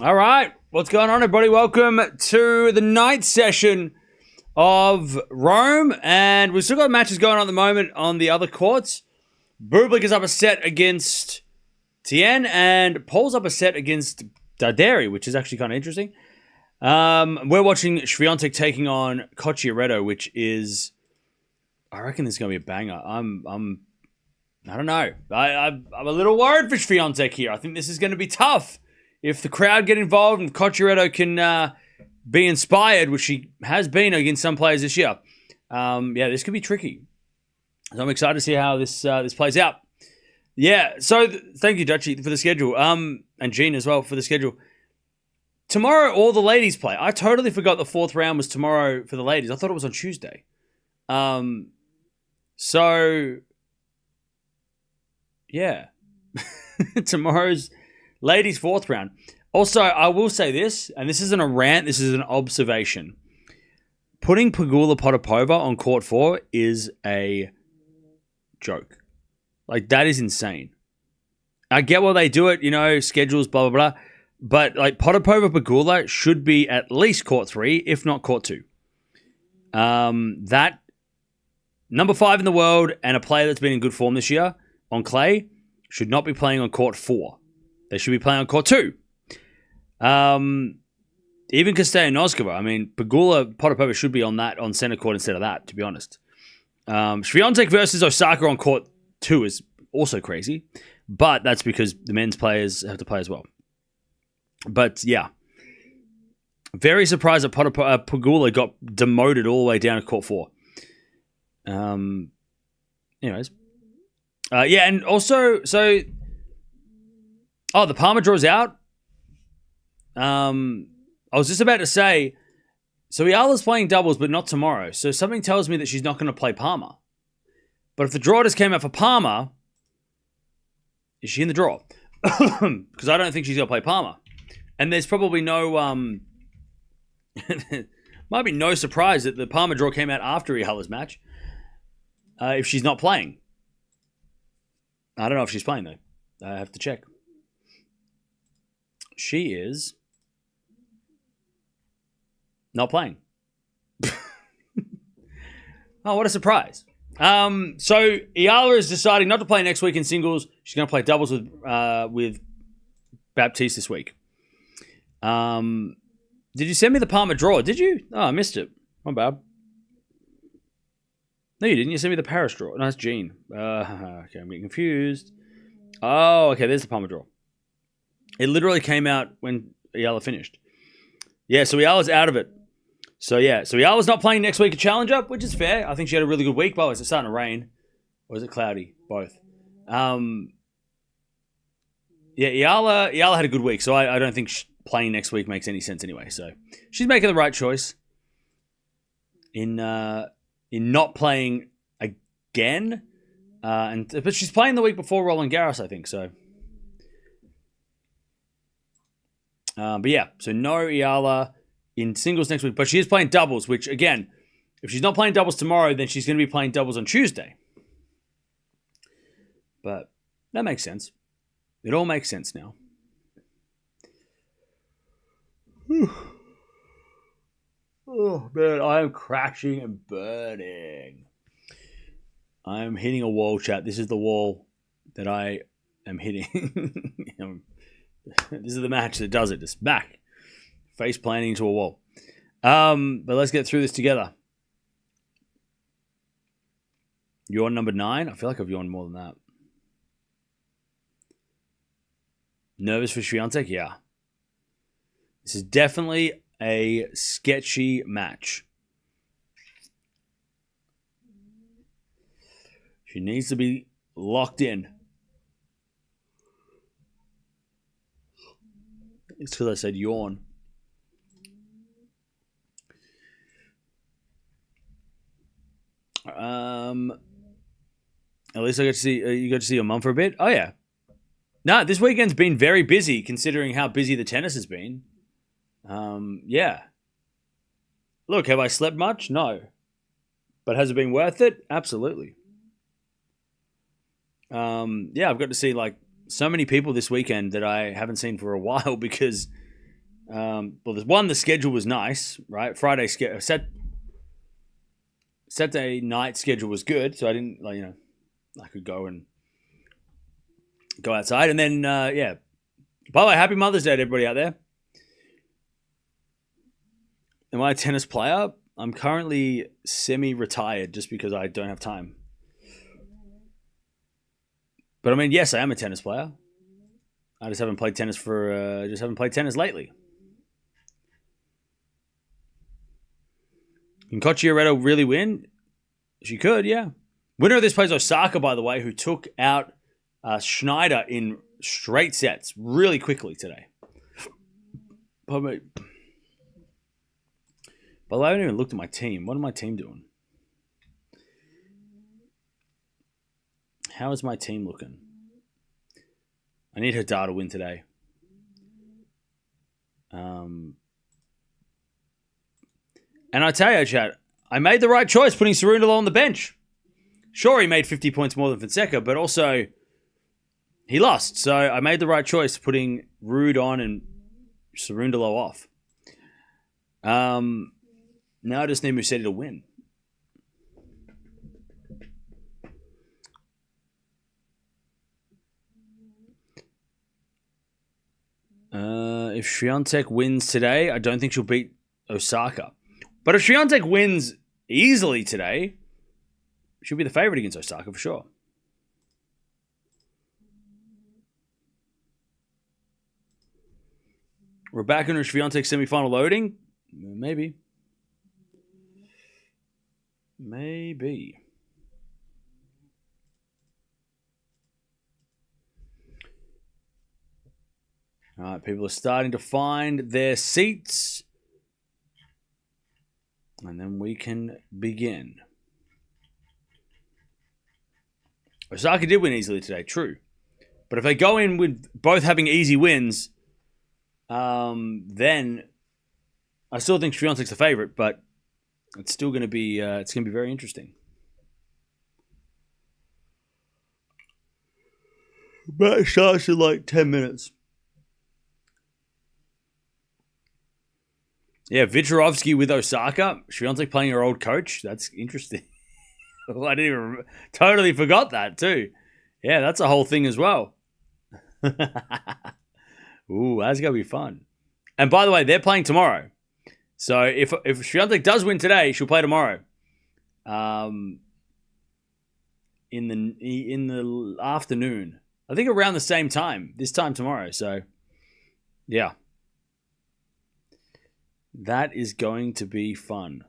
All right. What's going on, everybody? Welcome to the night session of Rome. And we've still got matches going on at the moment on the other courts. Bublik is up a set against Tien, and Paul's up a set against Darderi, which is actually kind of interesting. We're watching Swiatek taking on Cocciaretto, which is, I reckon this is going to be a banger. I don't know. I'm a little worried for Swiatek here. I think this is going to be tough. If the crowd get involved and Cocciaretto can be inspired, which she has been against some players this year, this could be tricky. So I'm excited to see how this plays out. Yeah, so thank you, Dutchie, for the schedule. And Jean as well for the schedule. Tomorrow, all the ladies play. I totally forgot the fourth round was tomorrow for the ladies. I thought it was on Tuesday. Yeah. Tomorrow's ladies' fourth round. Also, I will say this, and this isn't a rant, this is an observation. Putting Pegula Potapova on court 4 is a joke. Like, that is insane. I get why they do it, schedules, blah, blah, blah. But, Potapova Pegula should be at least court 3, if not court 2. That number 5 in the world and a player that's been in good form this year on clay should not be playing on court 4. They should be playing on court 2. Even Kasteya-Noskova. Pegula Potapova should be on center court instead of that, to be honest. Swiatek versus Osaka on court 2 is also crazy, but that's because the men's players have to play as well. But yeah, very surprised that Pegula got demoted all the way down to court 4. Anyways. And also, the Palmer draw's out. I was just about to say, so Eala's playing doubles, but not tomorrow. So something tells me that she's not going to play Palmer. But if the draw just came out for Palmer, is she in the draw? Because I don't think she's going to play Palmer. And there's probably no, might be no surprise that the Palmer draw came out after Eala's match. If she's not playing. I don't know if she's playing, though. I have to check. She is not playing. Oh, what a surprise. So Eala is deciding not to play next week in singles. She's going to play doubles with Baptiste this week. Did you send me the Palmer draw? Did you? Oh, I missed it. My bad. No, you didn't. You sent me the Paris draw. No, that's Jean. Okay, I'm getting confused. Oh, okay, there's the Palmer draw. It literally came out when Eala finished. Yeah, so Eala's out of it. So Eala's not playing next week at Challenger, which is fair. I think she had a really good week. Well, is it starting to rain? Or is it cloudy? Both. Eala had a good week, so I don't think playing next week makes any sense anyway. So she's making the right choice in not playing again. But she's playing the week before Roland Garros, I think, so... so no Eala in singles next week, but she is playing doubles, which, again, if she's not playing doubles tomorrow, then she's going to be playing doubles on Tuesday. But that makes sense. It all makes sense now. Oh, man, I am crashing and burning. I am hitting a wall, chat. This is the wall that I am hitting. This is the match that does it. Just back. Face planting into a wall. But let's get through this together. Yawn number 9? I feel like I've yawned more than that. Nervous for Swiatek? Yeah. This is definitely a sketchy match. She needs to be locked in. It's because I said yawn. At least I got to see you got to see your mum for a bit. Oh yeah. No, this weekend's been very busy considering how busy the tennis has been. Yeah. Look, have I slept much? No. But has it been worth it? Absolutely. Yeah, I've got to see like so many people this weekend that I haven't seen for a while because Well, there's one. The schedule was nice, right? Saturday night schedule was good, so I didn't I could go outside, and then yeah. By the way, happy Mother's Day to everybody out there. Am I a tennis player? I'm currently semi-retired just because I don't have time. But I mean, yes, I am a tennis player. I just haven't played tennis lately. Can Cocciaretto really win? She could, yeah. Winner of this plays Osaka, by the way, who took out Schneider in straight sets really quickly today. By the way, I haven't even looked at my team. What is my team doing? How is my team looking? I need Hadar to win today. And I tell you, chat, I made the right choice putting Cerundolo on the bench. Sure, he made 50 points more than Fonseca, but also he lost. So I made the right choice putting Rude on and Cerundolo off. Now I just need Musetti to win. If Swiatek wins today, I don't think she'll beat Osaka. But if Swiatek wins easily today, she'll be the favorite against Osaka for sure. Raducanu and Swiatek semifinal loading? Maybe. All right, people are starting to find their seats. And then we can begin. Osaka did win easily today, true. But if they go in with both having easy wins, then I still think Swiatek's the favorite, but it's still going to be very interesting. Match starts in like 10 minutes. Yeah, Vicharovsky with Osaka. Swiatek playing her old coach. That's interesting. I didn't even totally forgot that too. Yeah, that's a whole thing as well. Ooh, that's gonna be fun. And by the way, they're playing tomorrow. So if Swiatek does win today, she'll play tomorrow. In the afternoon. I think around the same time. This time tomorrow. So yeah. That is going to be fun.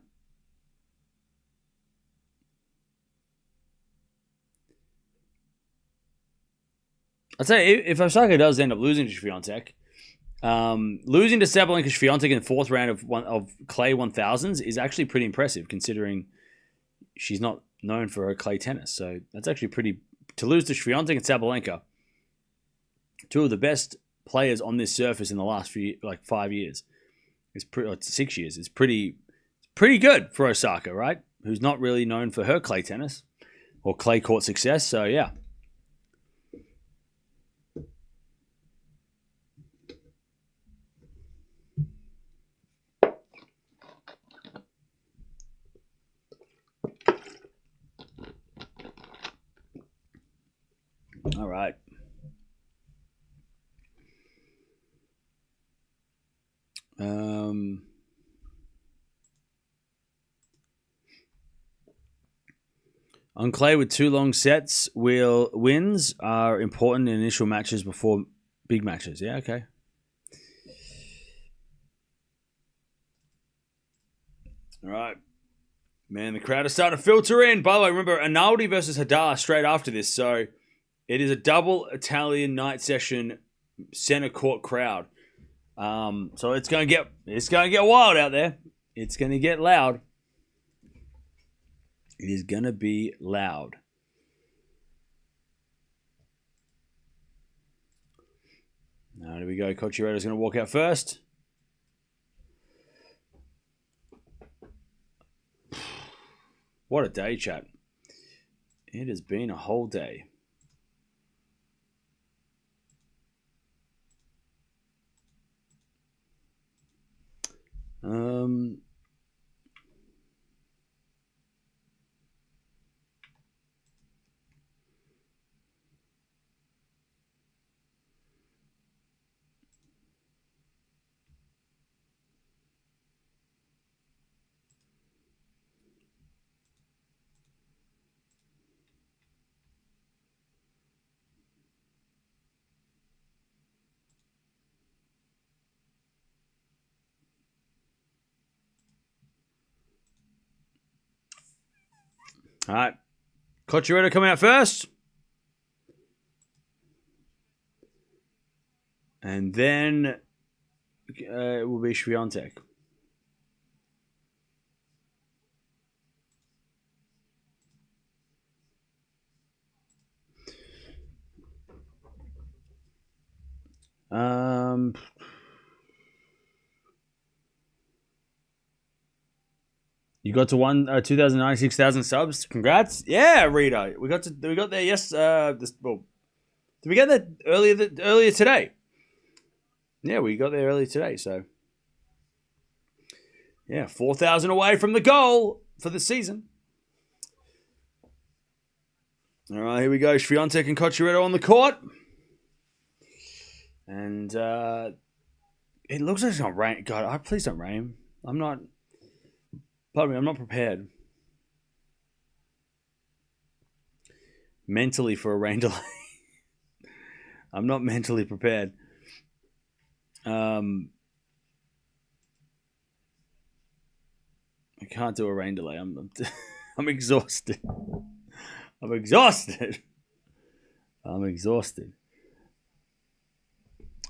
I'd say if Osaka does end up losing to Swiatek, losing to Sabalenka Swiatek in the fourth round of Clay 1000s is actually pretty impressive, considering she's not known for her clay tennis. So that's actually pretty. To lose to Swiatek and Sabalenka, two of the best players on this surface in the last 5 years. It's 6 years. It's pretty good for Osaka, right? Who's not really known for her clay tennis or clay court success. So yeah. All right. On clay with 2 long sets, wins are important in initial matches before big matches. Yeah, okay. All right. Man, the crowd is starting to filter in. By the way, remember, Analdi versus Hadar straight after this. So it is a double Italian night session center court crowd. So it's gonna get wild out there. It's gonna get loud. It is gonna be loud. Now here we go. Cocciaretto's gonna walk out first. What a day, chat. It has been a whole day. All right. Cocciaretto coming out first. And then it will be Swiatek. You got to 2,096,000 subs. Congrats! Yeah, Rita, we got there. Yes. Did we get that earlier today? Yeah, we got there earlier today. So yeah, 4,000 away from the goal for the season. All right, here we go. Swiatek and Cocciaretto on the court. And it looks like it's not rain. God, please don't rain. Pardon me, I'm not prepared mentally for a rain delay. I'm not mentally prepared. I can't do a rain delay. I'm exhausted. I'm exhausted.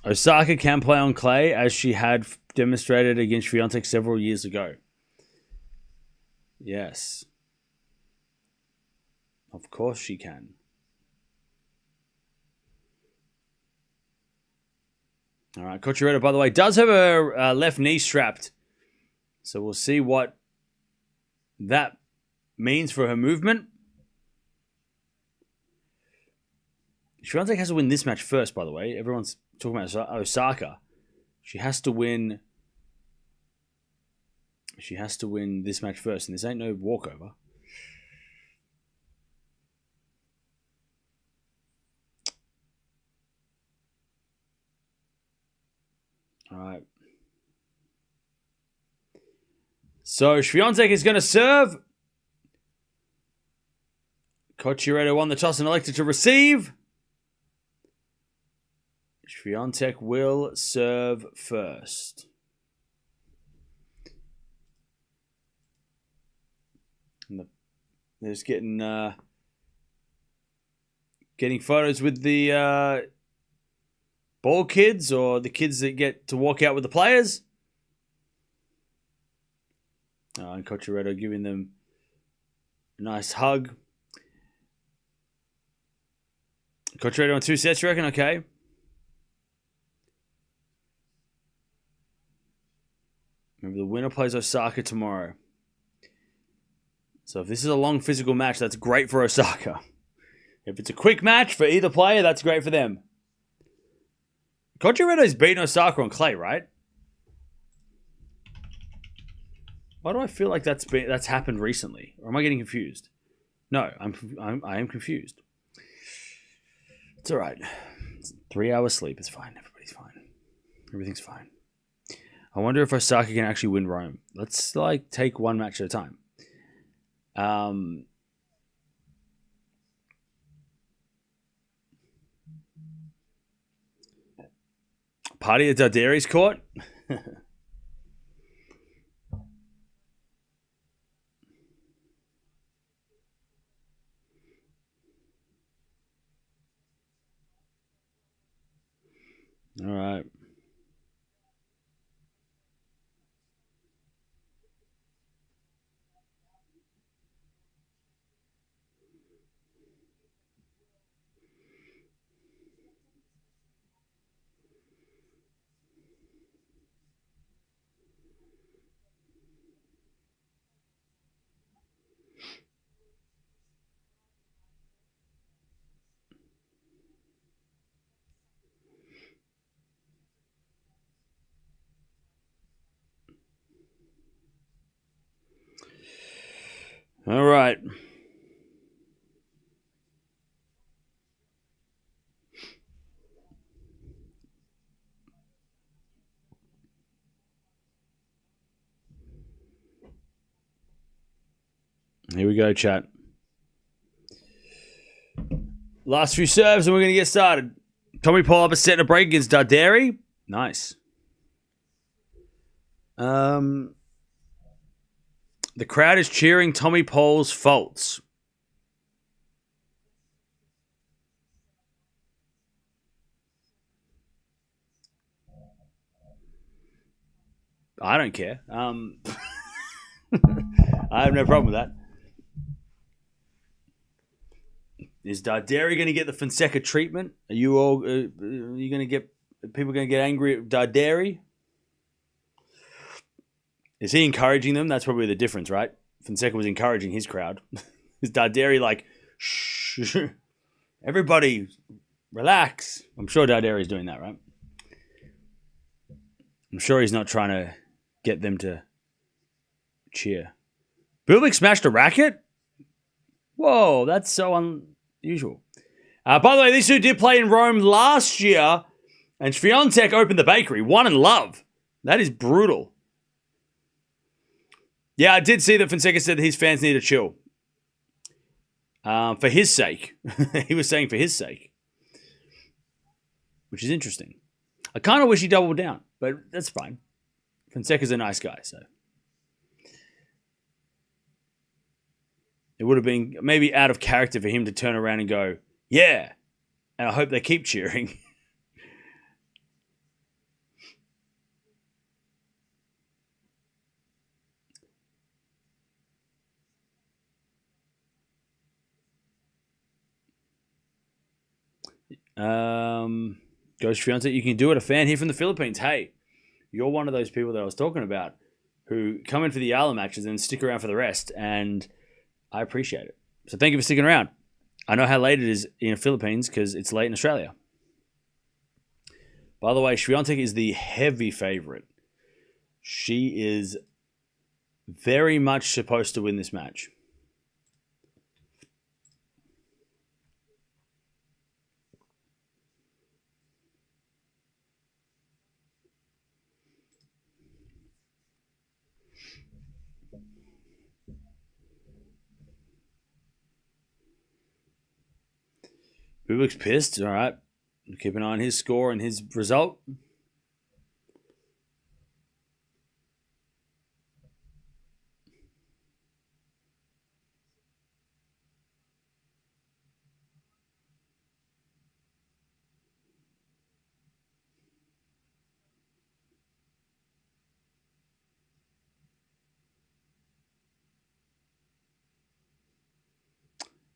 Osaka can play on clay, as she had demonstrated against Swiatek several years ago. Yes. Of course she can. All right, Cocciaretto, by the way, does have her left knee strapped. So we'll see what that means for her movement. Swiatek has to win this match first, by the way. Everyone's talking about Osaka. She has to win this match first, and this ain't no walkover. All right. So Swiatek is going to serve. Cocciaretto won the toss and elected to receive. Swiatek will serve first. And they're just getting photos with the ball kids, or the kids that get to walk out with the players. And Cocciaretto giving them a nice hug. Cocciaretto on 2 sets, you reckon? Okay. Remember, the winner plays Osaka tomorrow. So if this is a long physical match, that's great for Osaka. If it's a quick match for either player, that's great for them. Cocciaretto's beaten Osaka on clay, right? Why do I feel like that's happened recently? Or am I getting confused? No, I am confused. It's all right. It's 3 hours sleep. It's fine. Everybody's fine. Everything's fine. I wonder if Osaka can actually win Rome. Let's take one match at a time. Party at Darderi's court. All right. All right. Here we go, chat. Last few serves and we're going to get started. Tommy Paul up a set and a break against Darderi. Nice. The crowd is cheering Tommy Paul's faults. I don't care. I have no problem with that. Is Darderi going to get the Fonseca treatment? Are you all? Are you going to get people going to get angry at Darderi? Is he encouraging them? That's probably the difference, right? Fonseca was encouraging his crowd. Is Darderi like, shh, everybody, relax? I'm sure Darderi's doing that, right? I'm sure he's not trying to get them to cheer. Bublik smashed a racket? Whoa, that's so unusual. By the way, these two did play in Rome last year, and Swiatek opened the bakery. Won in love. That is brutal. Yeah, I did see that Fonseca said that his fans need to chill. For his sake. He was saying for his sake. Which is interesting. I kind of wish he doubled down, but that's fine. Fonseca's a nice guy, so. It would have been maybe out of character for him to turn around and go, yeah, and I hope they keep cheering. Ghost Fiance, you can do it. A fan here from the Philippines. Hey, you're one of those people that I was talking about who come in for the Eala matches and stick around for the rest, and I appreciate it. So thank you for sticking around. I know how late it is in the Philippines because it's late in Australia. By the way, Swiatek is the heavy favorite. She is very much supposed to win this match. Bublik's pissed. All right. Keep an eye on his score and his result.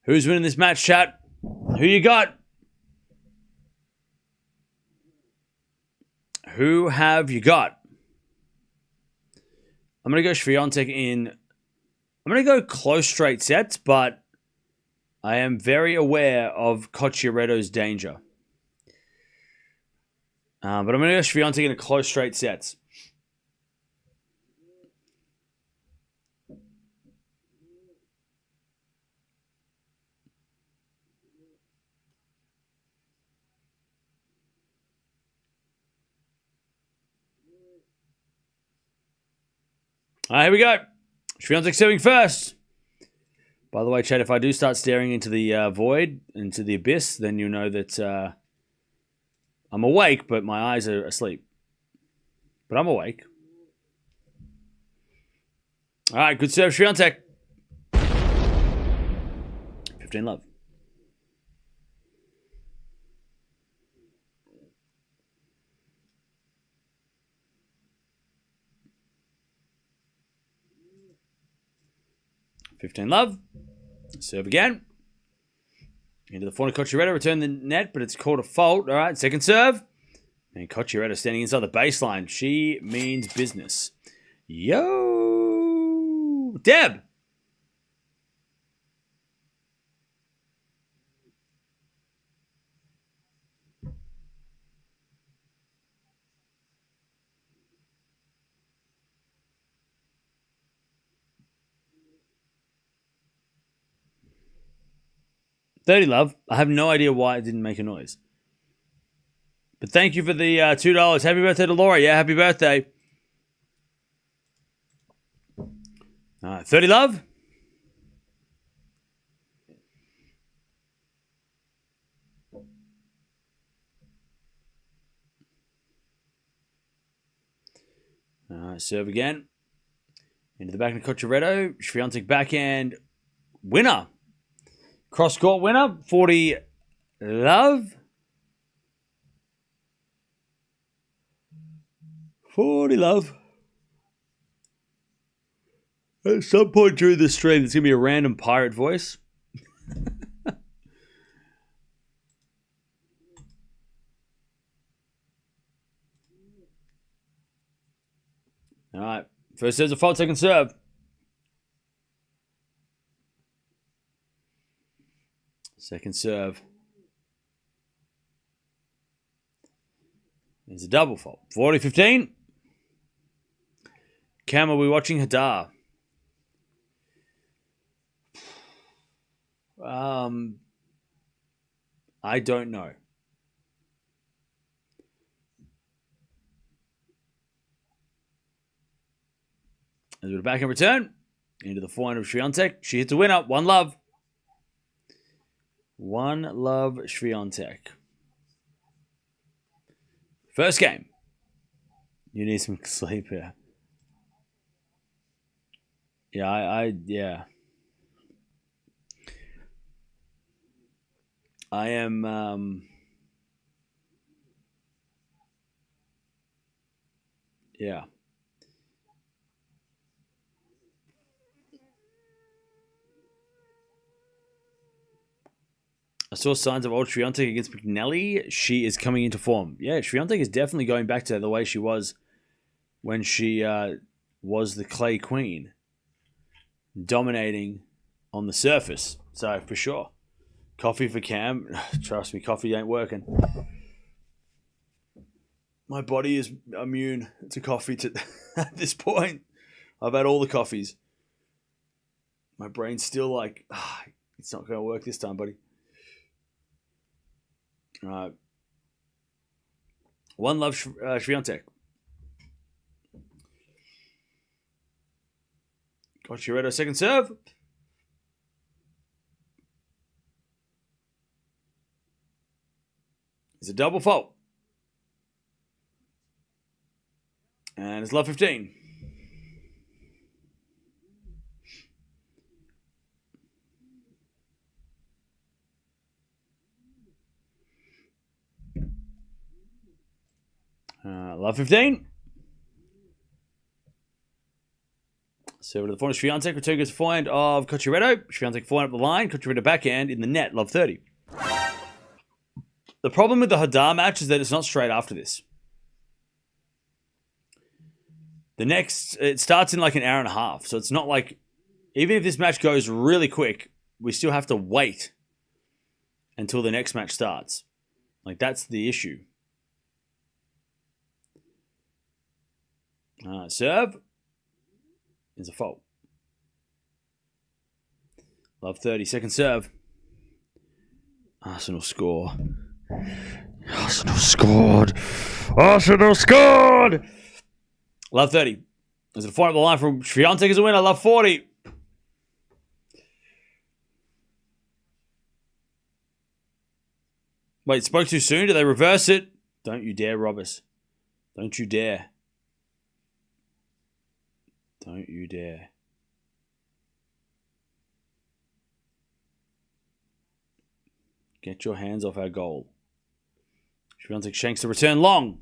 Who's winning this match, chat? Who you got? Who have you got? I'm going to go Swiatek in. I'm going to go close straight sets, but I am very aware of Cocciaretto's danger. But I'm going to go Swiatek in a close straight sets. All right, here we go. Swiatek serving first. By the way, Chad, if I do start staring into the void, into the abyss, then you know that I'm awake, but my eyes are asleep. But I'm awake. All right, good serve, Swiatek. 15 love. $15 love. Serve again. Into the corner, Cocciaretto. Return the net, but it's called a fault. All right, second serve. And Cocciaretto standing inside the baseline. She means business. Yo! Deb! $30 love. I have no idea why it didn't make a noise. But thank you for the $2. Happy birthday to Laura. Yeah, happy birthday. 30 love. Serve again. Into the back of Cocciaretto. Swiatek backhand. Winner. Cross-court winner, 40 love. 40 love. At some point during the stream, there's going to be a random pirate voice. All right. First serve's a fault, second serve. Second serve. It's a double fault. 40-15. Cam, are we watching Hadar? I don't know. As we're back in return, into the forehand of Swiatek. She hits a winner. 1-love. 1-love Swiatek. First game. You need some sleep here. Yeah, yeah. I am, yeah. I saw signs of old Swiatek against McNally. She is coming into form. Yeah, Swiatek is definitely going back to the way she was when she was the clay queen. Dominating on the surface. So, for sure. Coffee for Cam. Trust me, coffee ain't working. My body is immune to coffee at this point. I've had all the coffees. My brain's still like, it's not going to work this time, buddy. All right. 1-love Swiatek. Cocciaretto second serve. It's a double fault. And it's love 15. Love 15. Serve to the forehand. Swiatek return goes forehand of Cocciaretto. Swiatek forehand up the line. Cocciaretto backhand in the net. Love 30. The problem with the Hadar match is that it's not straight after this. It starts in like an hour and a half. So it's not like, even if this match goes really quick, we still have to wait until the next match starts. Like, that's the issue. Serve is a fault. Love 30. Second serve. Arsenal score. Arsenal scored. Arsenal scored. Love 30. There's a point up the line from Swiatek as a winner. Love 40. Wait, spoke too soon? Did they reverse it? Don't you dare rob us. Don't you dare. Don't you dare. Get your hands off our goal. Swiatek shanks the return long.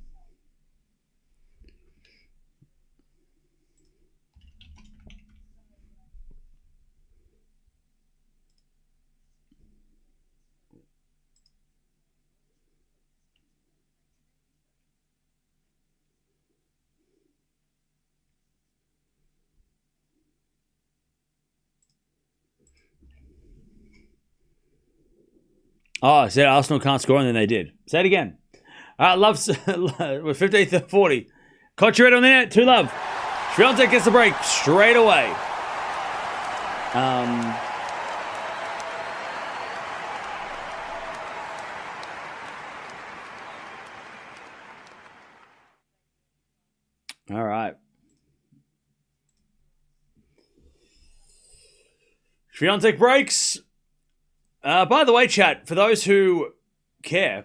Oh, I said Arsenal can't score, and then they did. Say it again. We're 15-40. Cocciaretto on the net, 2-love. Swiatek gets the break straight away. All right. Swiatek breaks. By the way, chat, for those who care,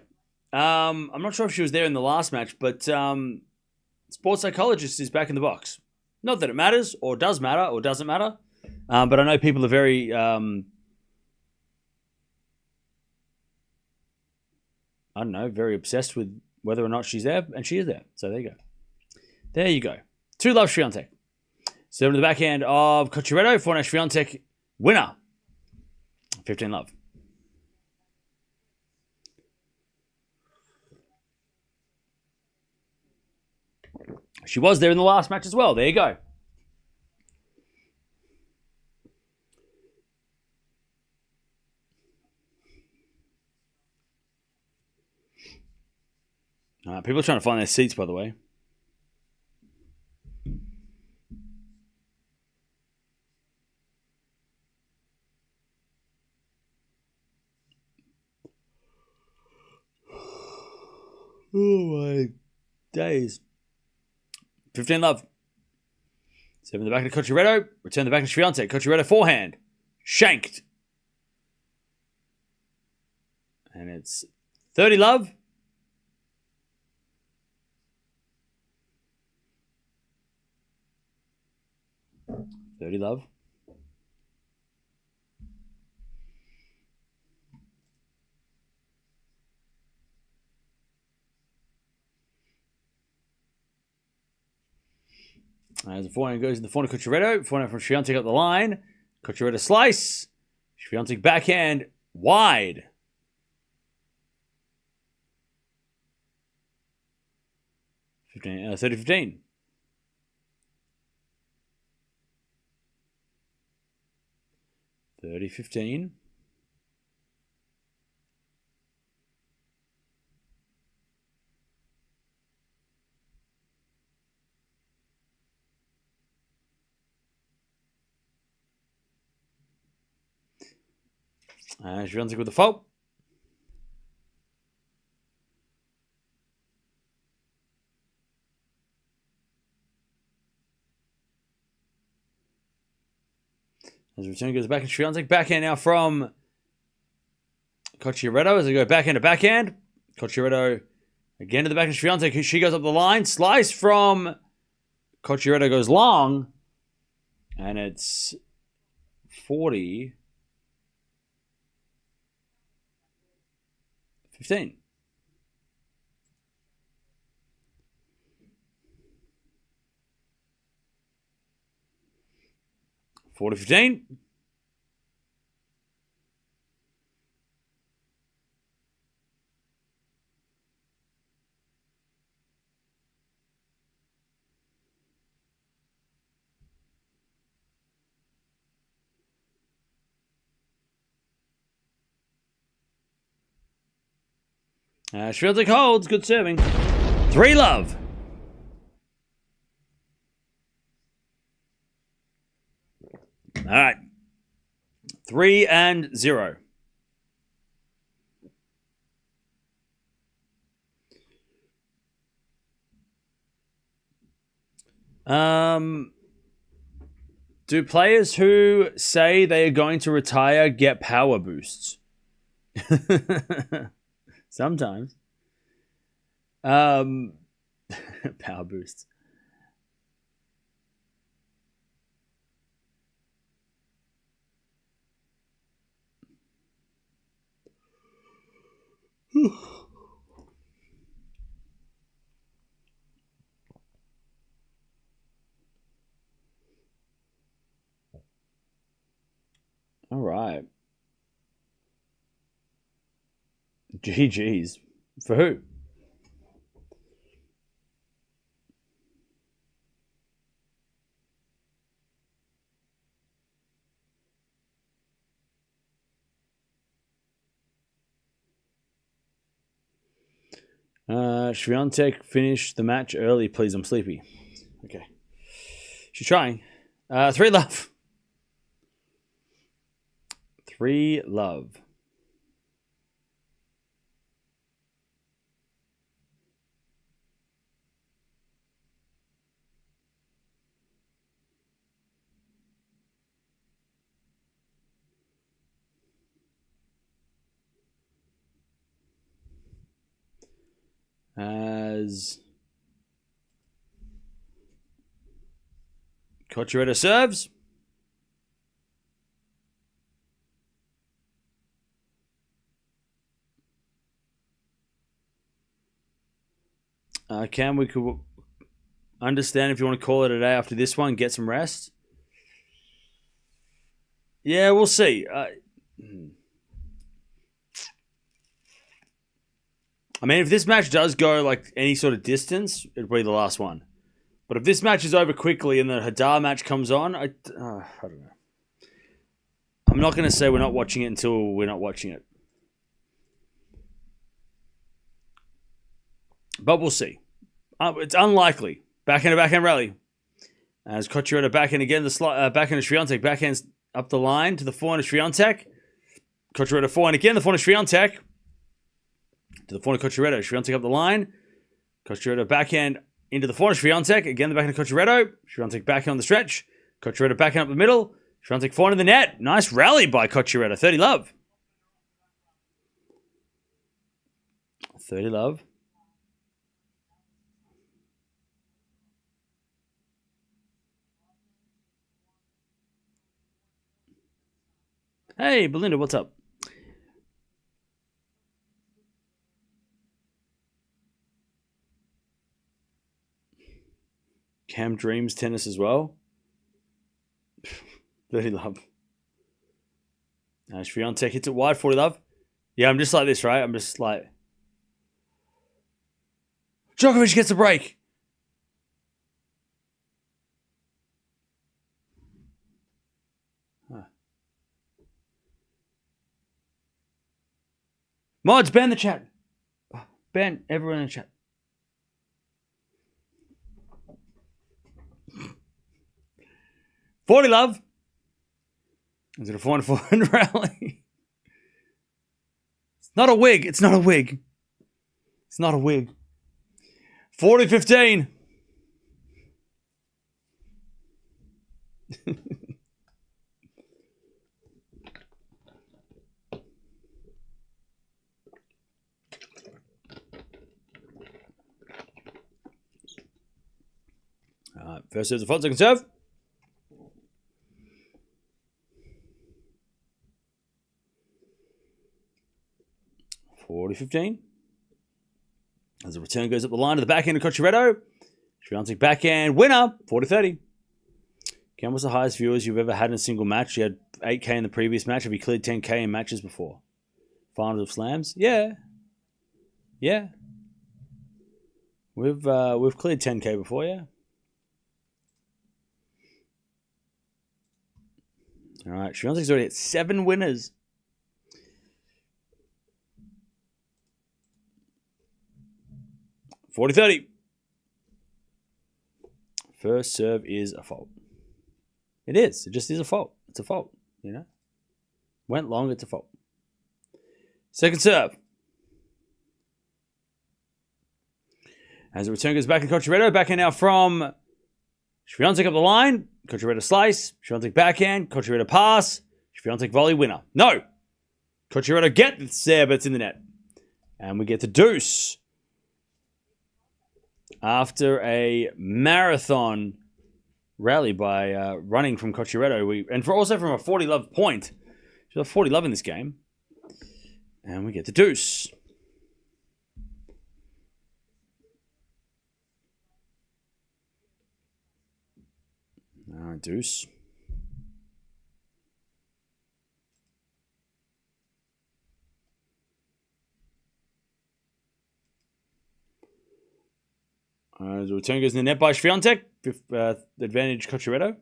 I'm not sure if she was there in the last match, but sports psychologist is back in the box. Not that it matters, or does matter, or doesn't matter, but I know people are very, very obsessed with whether or not she's there, and she is there. So there you go. There you go. 2-love Swiatek. 7 to the backhand of Cocciaretto. 4 Swiatek, winner. 15 love. She was there in the last match as well. There you go. People are trying to find their seats, by the way. Oh my days. 15 love. 7 the back to Cocciaretto. Return the back to Swiatek. Cocciaretto forehand. Shanked. And it's 30 love. Love. As the forehand goes in the forehand, Cocciaretto. Forehand from Swiatek up the line. Cocciaretto slice. Swiatek backhand wide. — 30-15. $30-15. Swiatek with the fault. As the return goes back and Swiatek. Backhand now from Cocciaretto as they go backhand to backhand. Cocciaretto again to the back of Swiatek. She goes up the line. Slice from Cocciaretto goes long. And it's 40-15. $40-15. Swiatek holds. Good serving. 3 love. All right. 3-0. Do players who say they are going to retire get power boosts? Sometimes. Power boosts. All right. GG's. For who? Swiatek finished the match early, please. I'm sleepy. Okay. She's trying. 3 love. 3 love. As Cocciaretto serves. understand if you want to call it a day after this one, get some rest. Yeah, we'll see. I mean, if this match does go like any sort of distance, it'll be the last one. But if this match is over quickly and the Hadar match comes on, I don't know. I'm not going to say we're not watching it until we're not watching it. But we'll see. It's unlikely. Backhand rally. As Cocciaretto backhand again, the backhand of Swiatek. Backhands up the line to the forehand of Swiatek. Cocciaretto forehand again, the forehand of Swiatek. To the forehand of Cocciaretto. Swiatek up the line. Cocciaretto backhand into the forehand of Swiatek. Again, the backhand of Cocciaretto. Swiatek backhand on the stretch. Cocciaretto backhand up the middle. Swiatek forehand in the net. Nice rally by Cocciaretto. 30 love. 30 love. Hey, Belinda, what's up? Cam Dreams tennis as well. 30 love. Swiatek hits it wide, 40 love. Yeah, I'm just like this, right? I'm just like... Djokovic gets a break. Mods, ban the chat. Ban everyone in the chat. $40 love. Is it a 4-4 rally? It's not a wig. It's not a wig. It's not a wig. 40-15. First serve the fault, second serve. 40-15. As the return goes up the line to the backhand of Cocciaretto. Swiatek backhand winner, 40-30. Cam, what's the highest viewers you've ever had in a single match? You had 8K in the previous match. Have you cleared 10K in matches before? Finals of slams? Yeah. Yeah. We've cleared 10K before, yeah. All right, Swiatek's already at 7 winners. $40-30. First serve is a fault. It is. It just is a fault. It's a fault, you know? Went long, it's a fault. Second serve. As the return goes back to Cocciaretto. Backhand now from Swiatek up the line. Cocciaretto slice. Swiatek backhand. Cocciaretto pass. Swiatek volley winner. No. Cocciaretto gets there, but it's in the net. And we get the deuce. After a marathon rally by running from Cocciaretto. And also from a 40 love point. She's got 40 love in this game. And we get the deuce. Deuce. The return goes in the net by Swiatek. Advantage Cocciaretto.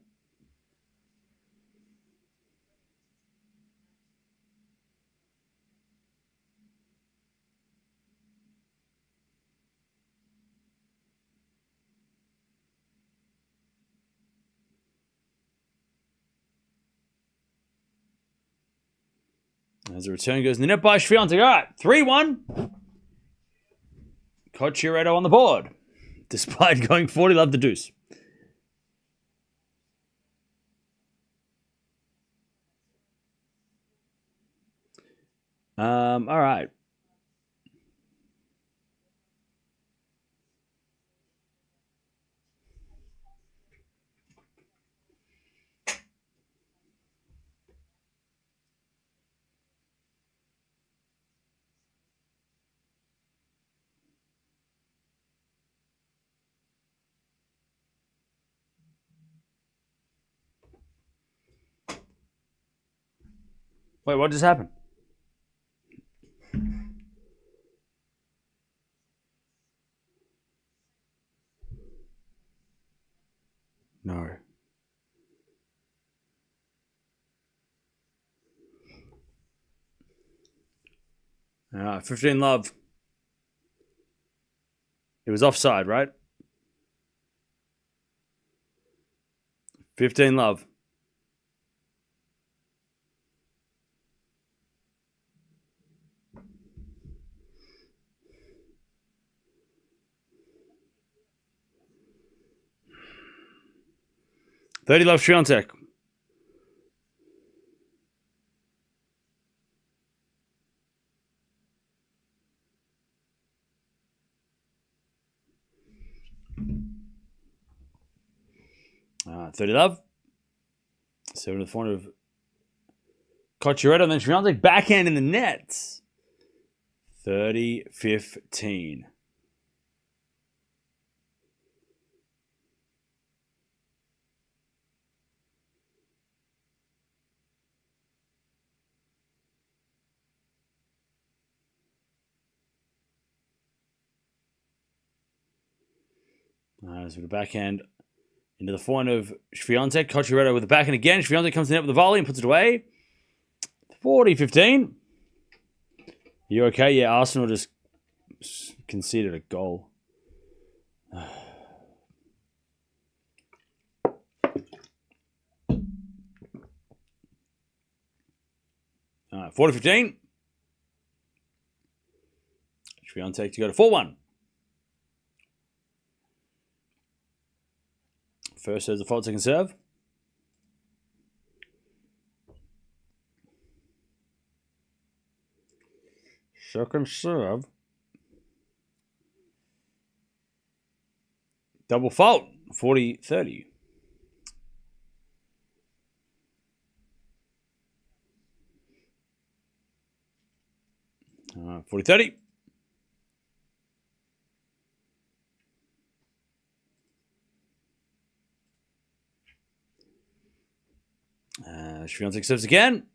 As the return goes in the net by Swiatek. All right, 3-1. Cocciaretto on the board. Despite going 40 love the deuce. All right. Wait, what just happened? No. All right, 15 love. It was offside, right? 15 love. $30 love, Swiatek. $30 love. 7 to the point of Cocciaretto, and then Swiatek backhand in the net. 30-15. So the backhand into the forehand of Swiatek. Cocciaretto with the backhand again. Swiatek comes in with the volley and puts it away. 40-15. You okay? Yeah, Arsenal just conceded a goal. 40-15. Swiatek to go to 4-1. First serves the fault, second serve. Second serve. Double fault. 40-30. All right, 40-30. Swiatek serves again.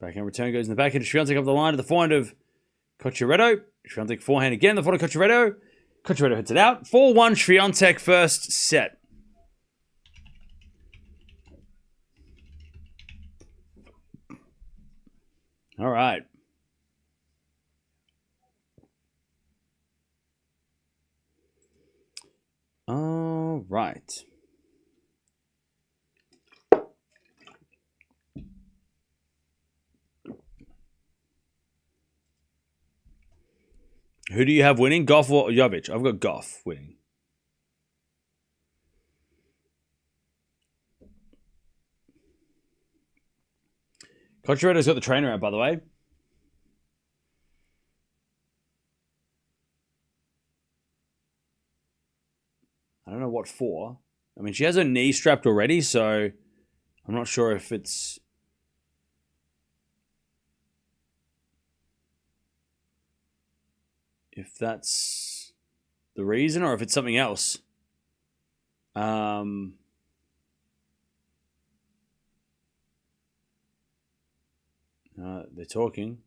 Backhand return goes in the backhand. Swiatek up the line to the forehand of Cocciaretto. Swiatek forehand again. The forehand of Cocciaretto. Cocciaretto hits it out. 4-1 Swiatek first set. All right. All right. Who do you have winning? Gauff or Jovic? I've got Gauff winning. Cocciaretto's got the trainer out, by the way. I don't know what for. I mean, she has her knee strapped already, so I'm not sure if it's... if that's the reason or if it's something else. They're talking.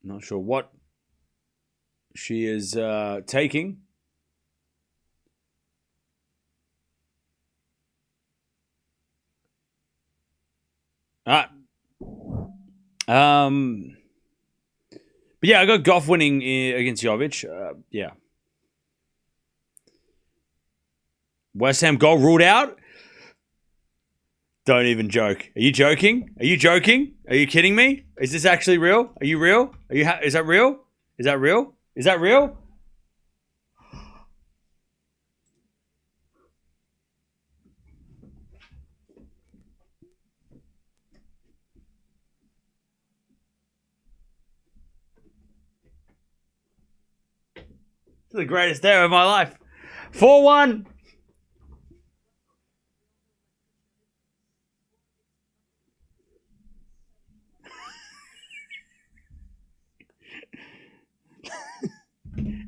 Not sure what she is taking. But yeah, I got Gauff winning against Jovic. Yeah. West Ham goal ruled out? Don't even joke. Are you joking? Are you joking? Are you kidding me? Is this actually real? Are you real? Are you? Is that real? Is that real? Is that real? This is the greatest day of my life. 4-1.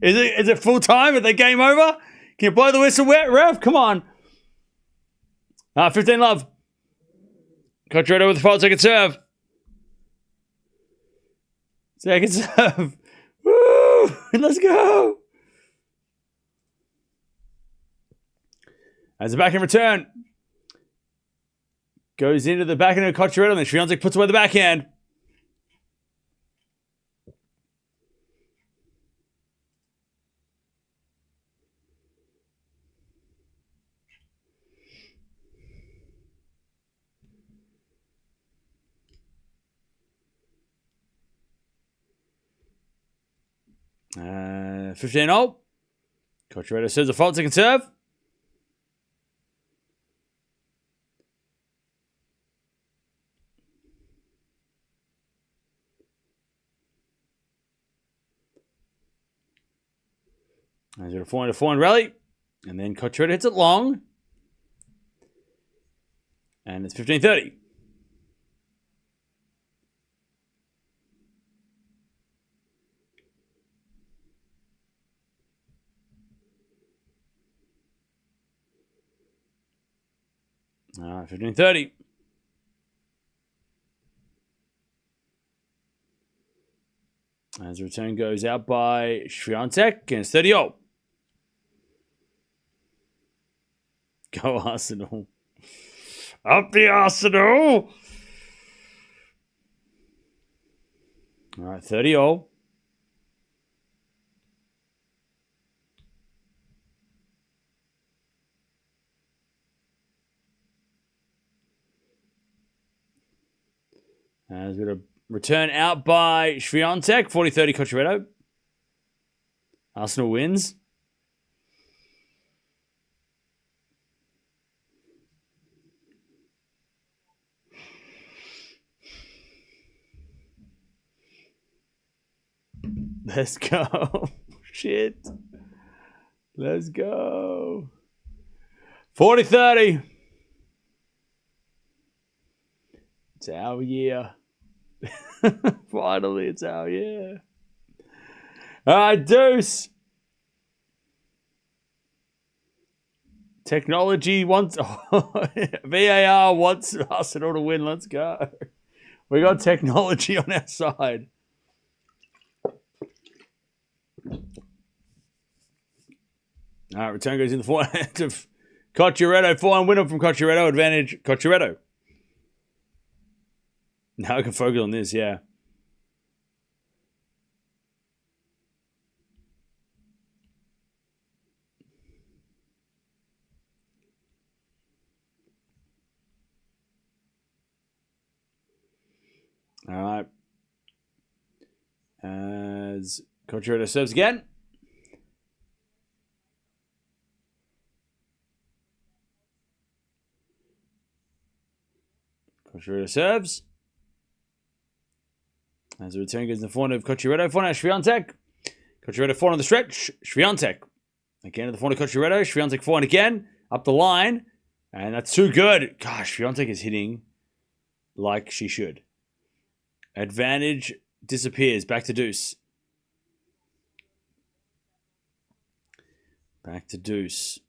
Is it full time? Are they game over? Can you blow the whistle, ref? Come on. 15 love. Cocciaretto with the fault, second serve. Second serve. Woo! Let's go. As the backhand return goes into the backhand of Cocciaretto, and then Swiatek puts away the backhand. Uh, 15-0. Cocciaretto serves a fault, second serve. As a 4-4 rally. And then Cocciaretto hits it long. And it's 15-30. All right, 15-30. As the return goes out by Swiatek, and it's 30-0. Go Arsenal. Up the Arsenal! All right, 30-0. As we're going to return out by Swiatek, 40-30 Cocciaretto. Arsenal wins. Let's go. Shit. Let's go. 40-30. It's our year. Finally, it's our year. All right, Deuce. Technology wants... VAR wants Arsenal to win. Let's go. We got technology on our side. All right, return goes in the forehand of Cocciaretto. Forehand winner from Cocciaretto. Advantage, Cocciaretto. Now I can focus on this, yeah. All right. As Cocciaretto serves again. Cocciaretto serves. As the return goes in the forehand of Cocciaretto. Forehand of Swiatek. Cocciaretto forehand on the stretch. Swiatek. Again at the forehand of Cocciaretto. Swiatek forehand again. Up the line. And that's too good. Gosh, Swiatek is hitting like she should. Advantage disappears. Back to deuce. Back to deuce.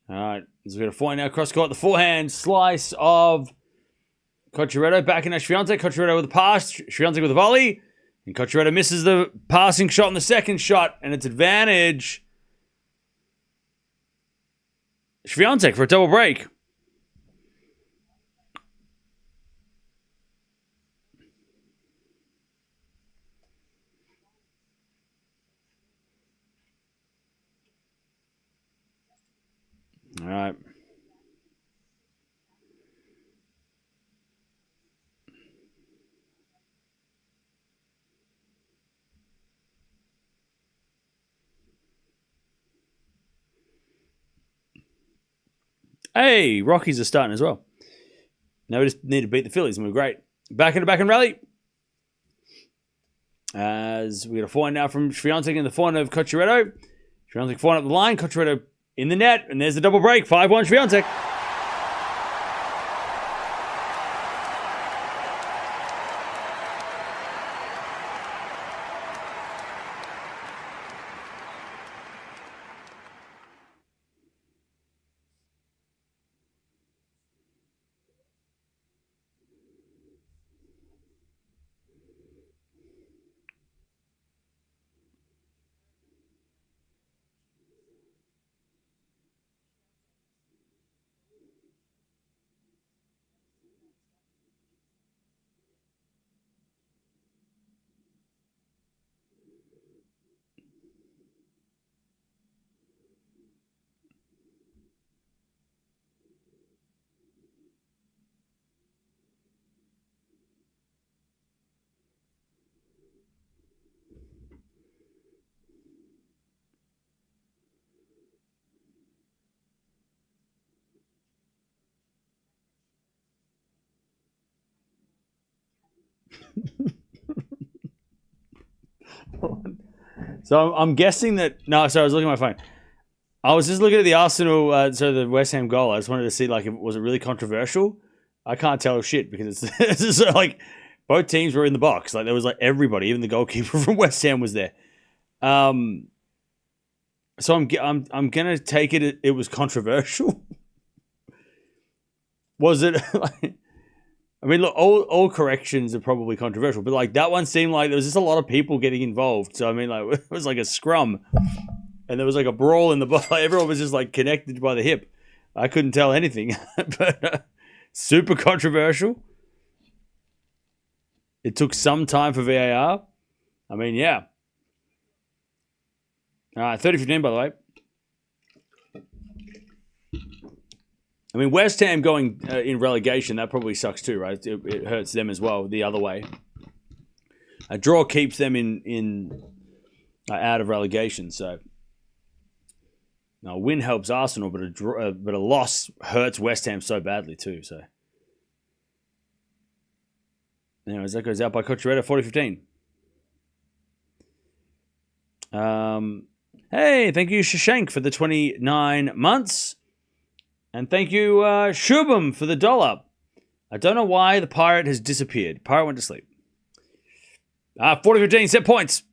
All right, so we're going to find now cross court the forehand slice of Cocciaretto back in Swiatek. Cocciaretto with a pass, Swiatek with a volley, and Cocciaretto misses the passing shot on the second shot, and it's advantage Swiatek for a double break. All right. Hey, Rockies are starting as well. Now we just need to beat the Phillies, and we're great. Back in rally. As we got a forehand now from Swiatek in the forehand of Cocciaretto. Swiatek forehand up the line. Cocciaretto in the net, and there's the double break. 5-1 Swiatek. So I'm guessing that... No, sorry, I was looking at my phone. I was just looking at the Arsenal, the West Ham goal. I just wanted to see, like, was it really controversial? I can't tell shit because it's just like both teams were in the box. Like, there was like everybody, even the goalkeeper from West Ham was there. So I'm gonna take it. It was controversial. Was it? I mean, look, all corrections are probably controversial, but like that one seemed like there was just a lot of people getting involved. So I mean, like it was like a scrum, and there was like a brawl in the box. Everyone was just like connected by the hip. I couldn't tell anything, but super controversial. It took some time for VAR. I mean, yeah. All right, 30-15, by the way. I mean, West Ham going in relegation, that probably sucks too, right? It hurts them as well, the other way. A draw keeps them in out of relegation, so... Now, a win helps Arsenal, but a loss hurts West Ham so badly too, so... Anyways, that goes out by Cocciaretto, 40-15. Hey, thank you, Shashank, for the 29 months. And thank you, Shubham, for the $1. I don't know why the Pirate has disappeared. Pirate went to sleep. 40-15, set points.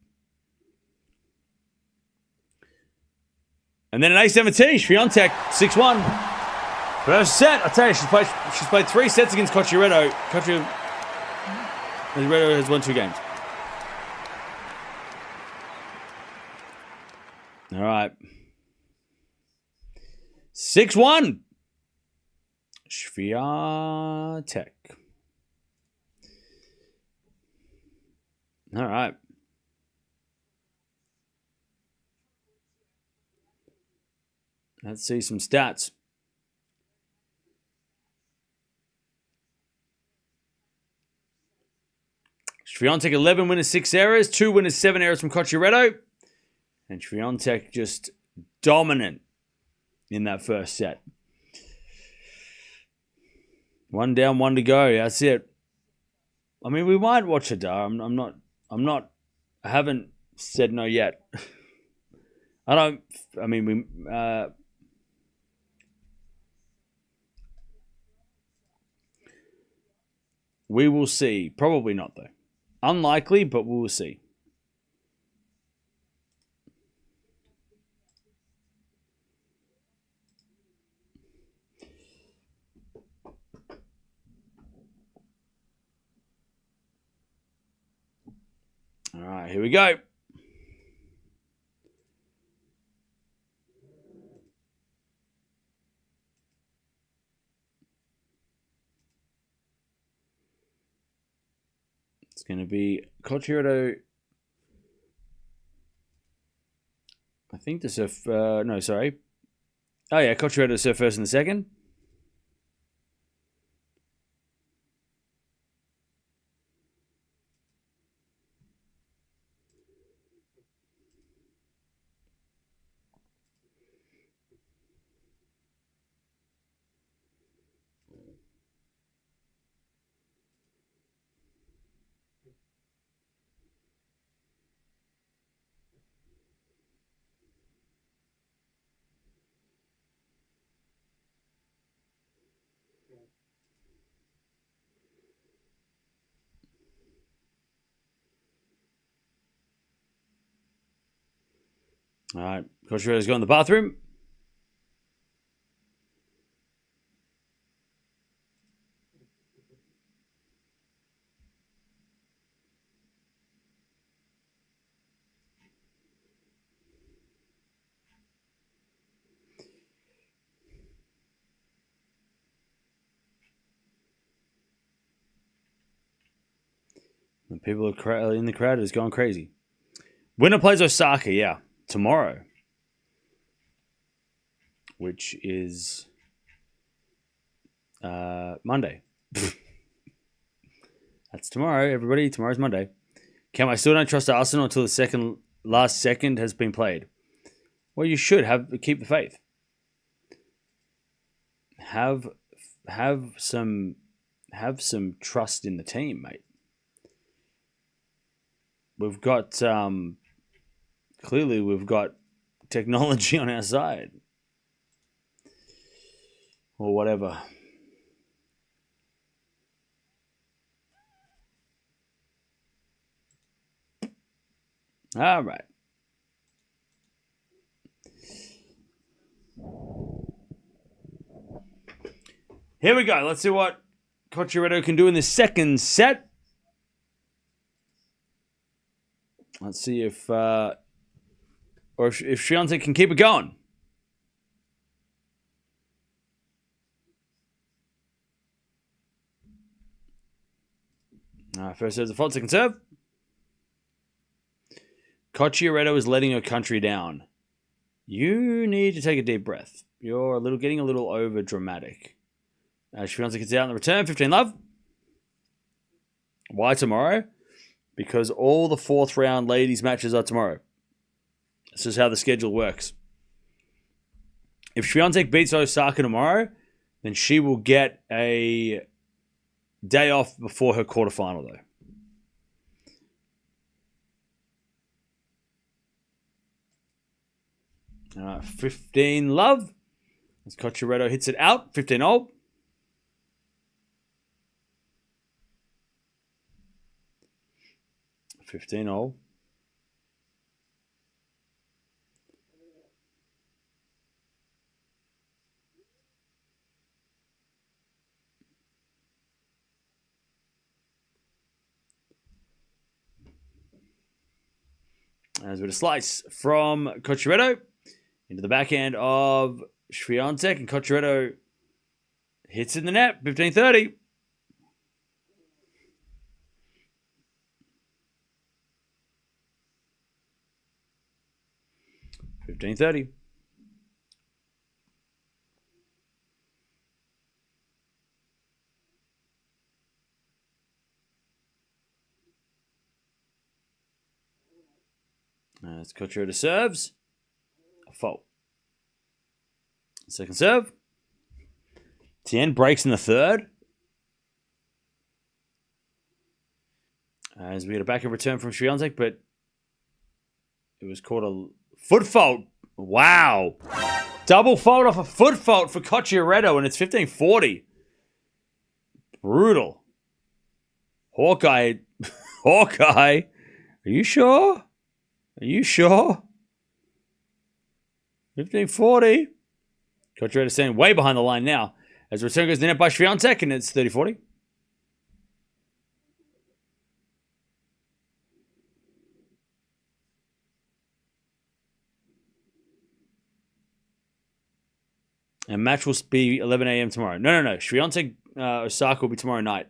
And then an A-17, Swiatek, 6-1. First set, I tell you, she's played 3 sets against Cocciaretto. Cocciaretto has won 2 games. All right. 6-1. Swiatek. All right. Let's see some stats. Swiatek 11 winners, 6 errors, 2 winners, 7 errors from Cocciaretto. And Swiatek just dominant in that first set. 1 down, 1 to go. That's it. I mean, we might watch Hadar. I haven't said no yet. We will see. Probably not, though. Unlikely, but we will see. All right, here we go. It's going to be Cocciaretto. I think to serve... no, sorry. Oh, yeah, Cocciaretto to serve first in the second. All right. Cocciaretto's going to the bathroom. The people in the crowd is going crazy. Winner plays Osaka, yeah, tomorrow. Which is Monday. That's tomorrow, everybody. Tomorrow's Monday. Cam, I still don't trust Arsenal until the last second has been played. Well, you should keep the faith. Have some trust in the team, mate. We've got clearly we've got technology on our side. Or whatever. All right. Here we go. Let's see what Cocciaretto can do in the second set. Let's see if Swiatek can keep it going. First serve's a fault, second serve. Cocciaretto is letting her country down. You need to take a deep breath. You're getting a little over dramatic. Swiatek gets out in the return, 15-love. Why tomorrow? Because all the fourth round ladies matches are tomorrow. This is how the schedule works. If Swiatek beats Osaka tomorrow, then she will get a day off before her quarterfinal, though. 15-love. As Cocciaretto hits it out, 15-all. As with a slice from Cocciaretto into the backhand of Swiatek, and Cocciaretto hits in the net, 15-30. As Cocciaretto serves, a fault. Second serve. Tien breaks in the third. As we get a backhand return from Swiatek, but it was called a foot fault. Wow. Double fault off a foot fault for Cocciaretto, and it's 15-40. Brutal. Hawkeye. Are you sure? 15-40. Cocciaretto standing way behind the line now. As the return goes in the net by Swiatek, and it's 30-40. And match will be 11 a.m. tomorrow. No. Swiatek Osaka will be tomorrow night.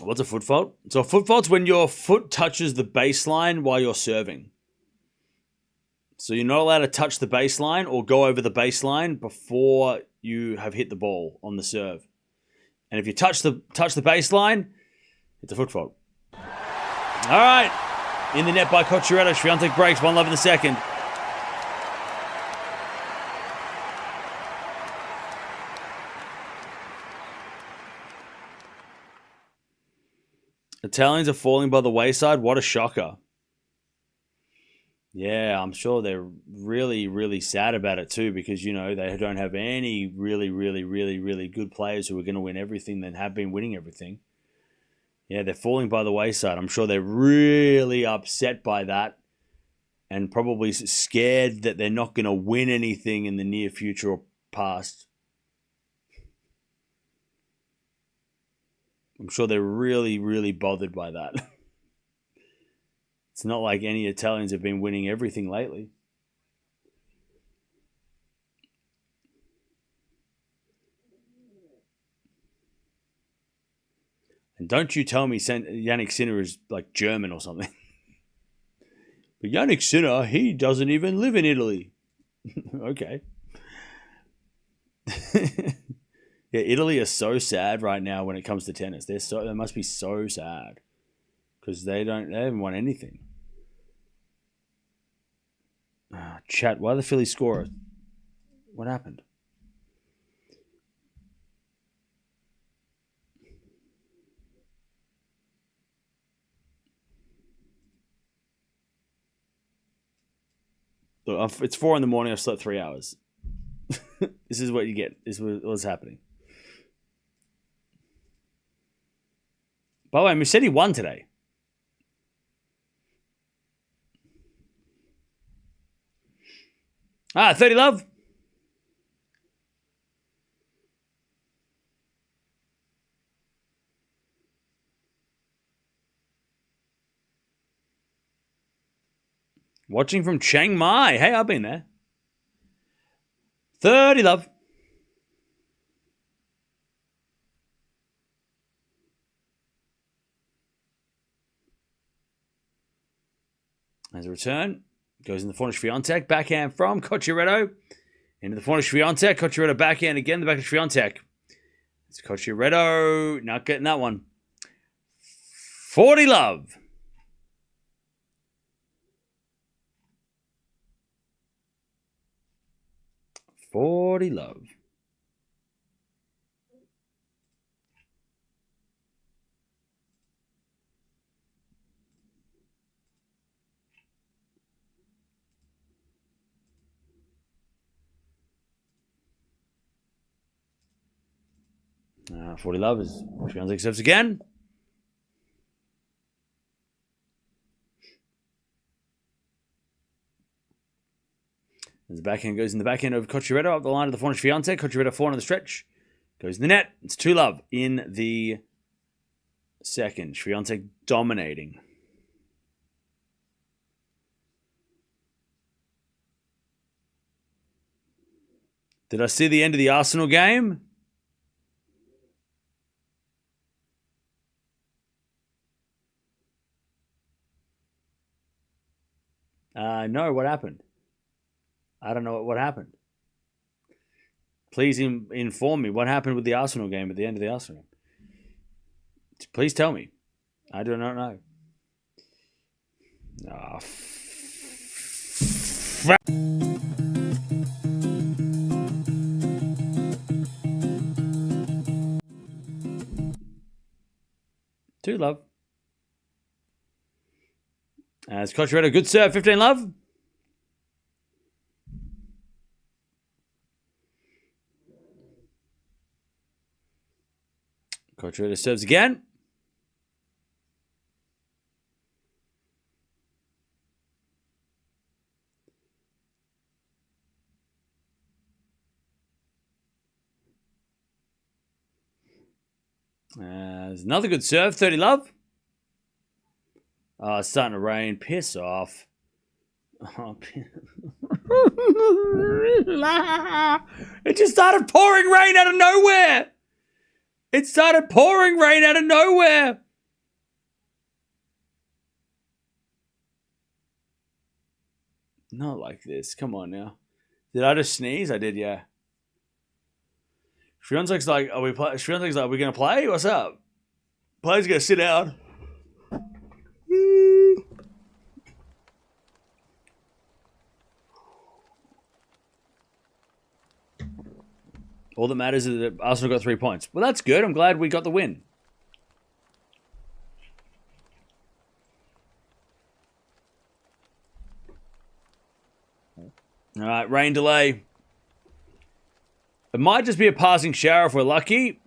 What's a foot fault? So a foot fault's when your foot touches the baseline while you're serving. So you're not allowed to touch the baseline or go over the baseline before you have hit the ball on the serve. And if you touch the baseline, it's a foot fault. All right. In the net by Cocciaretto. Swiatek breaks. 1-love in the second. Italians are falling by the wayside. What a shocker. Yeah, I'm sure they're really, really sad about it too, because, you know, they don't have any really, really, really, really good players who are going to win everything that have been winning everything. Yeah, they're falling by the wayside. I'm sure they're really upset by that and probably scared that they're not going to win anything in the near future or past. I'm sure they're really, really bothered by that. It's not like any Italians have been winning everything lately. And don't you tell me Jannik Sinner is like German or something. But Jannik Sinner, he doesn't even live in Italy. Okay. Yeah, Italy are so sad right now when it comes to tennis. They must be so sad because they haven't won anything. Chat, why the Phillies score? What happened? Look, it's 4 a.m. I've slept 3 hours. This is what you get. This is what's happening. By the way, Musetti won today. Ah, 30 love. Watching from Chiang Mai. Hey, I've been there. 30 love. As a return, goes in the forehand Swiatek. Backhand from Cocciaretto. Into the forehand Swiatek. Cocciaretto backhand again. The back of Swiatek. It's Cocciaretto. Not getting that one. 40 love. $40 love. $40 love is Swiatek accepts again. As the backhand goes in the backhand of Cocciaretto up the line of the forehand Swiatek. Cocciaretto forehand on the stretch. Goes in the net. It's 2 love in the second. Swiatek dominating. Did I see the end of the Arsenal game? No, what happened? I don't know what happened. Please inform me what happened with the Arsenal game at the end of the Arsenal game. Please tell me. I do not know. Oh, $2 love. As Cocciaretto, good serve, 15 love. Cocciaretto serves again. There's another good serve, 30 love. Oh, it's starting to rain. Piss off. Oh, it just started pouring rain out of nowhere. It started pouring rain out of nowhere. Not like this. Come on now. Did I just sneeze? I did, yeah. Swiatek's like, are we going to play? What's up? Players going to sit down. All that matters is that Arsenal got 3 points. Well, that's good. I'm glad we got the win. All right, rain delay. It might just be a passing shower if we're lucky.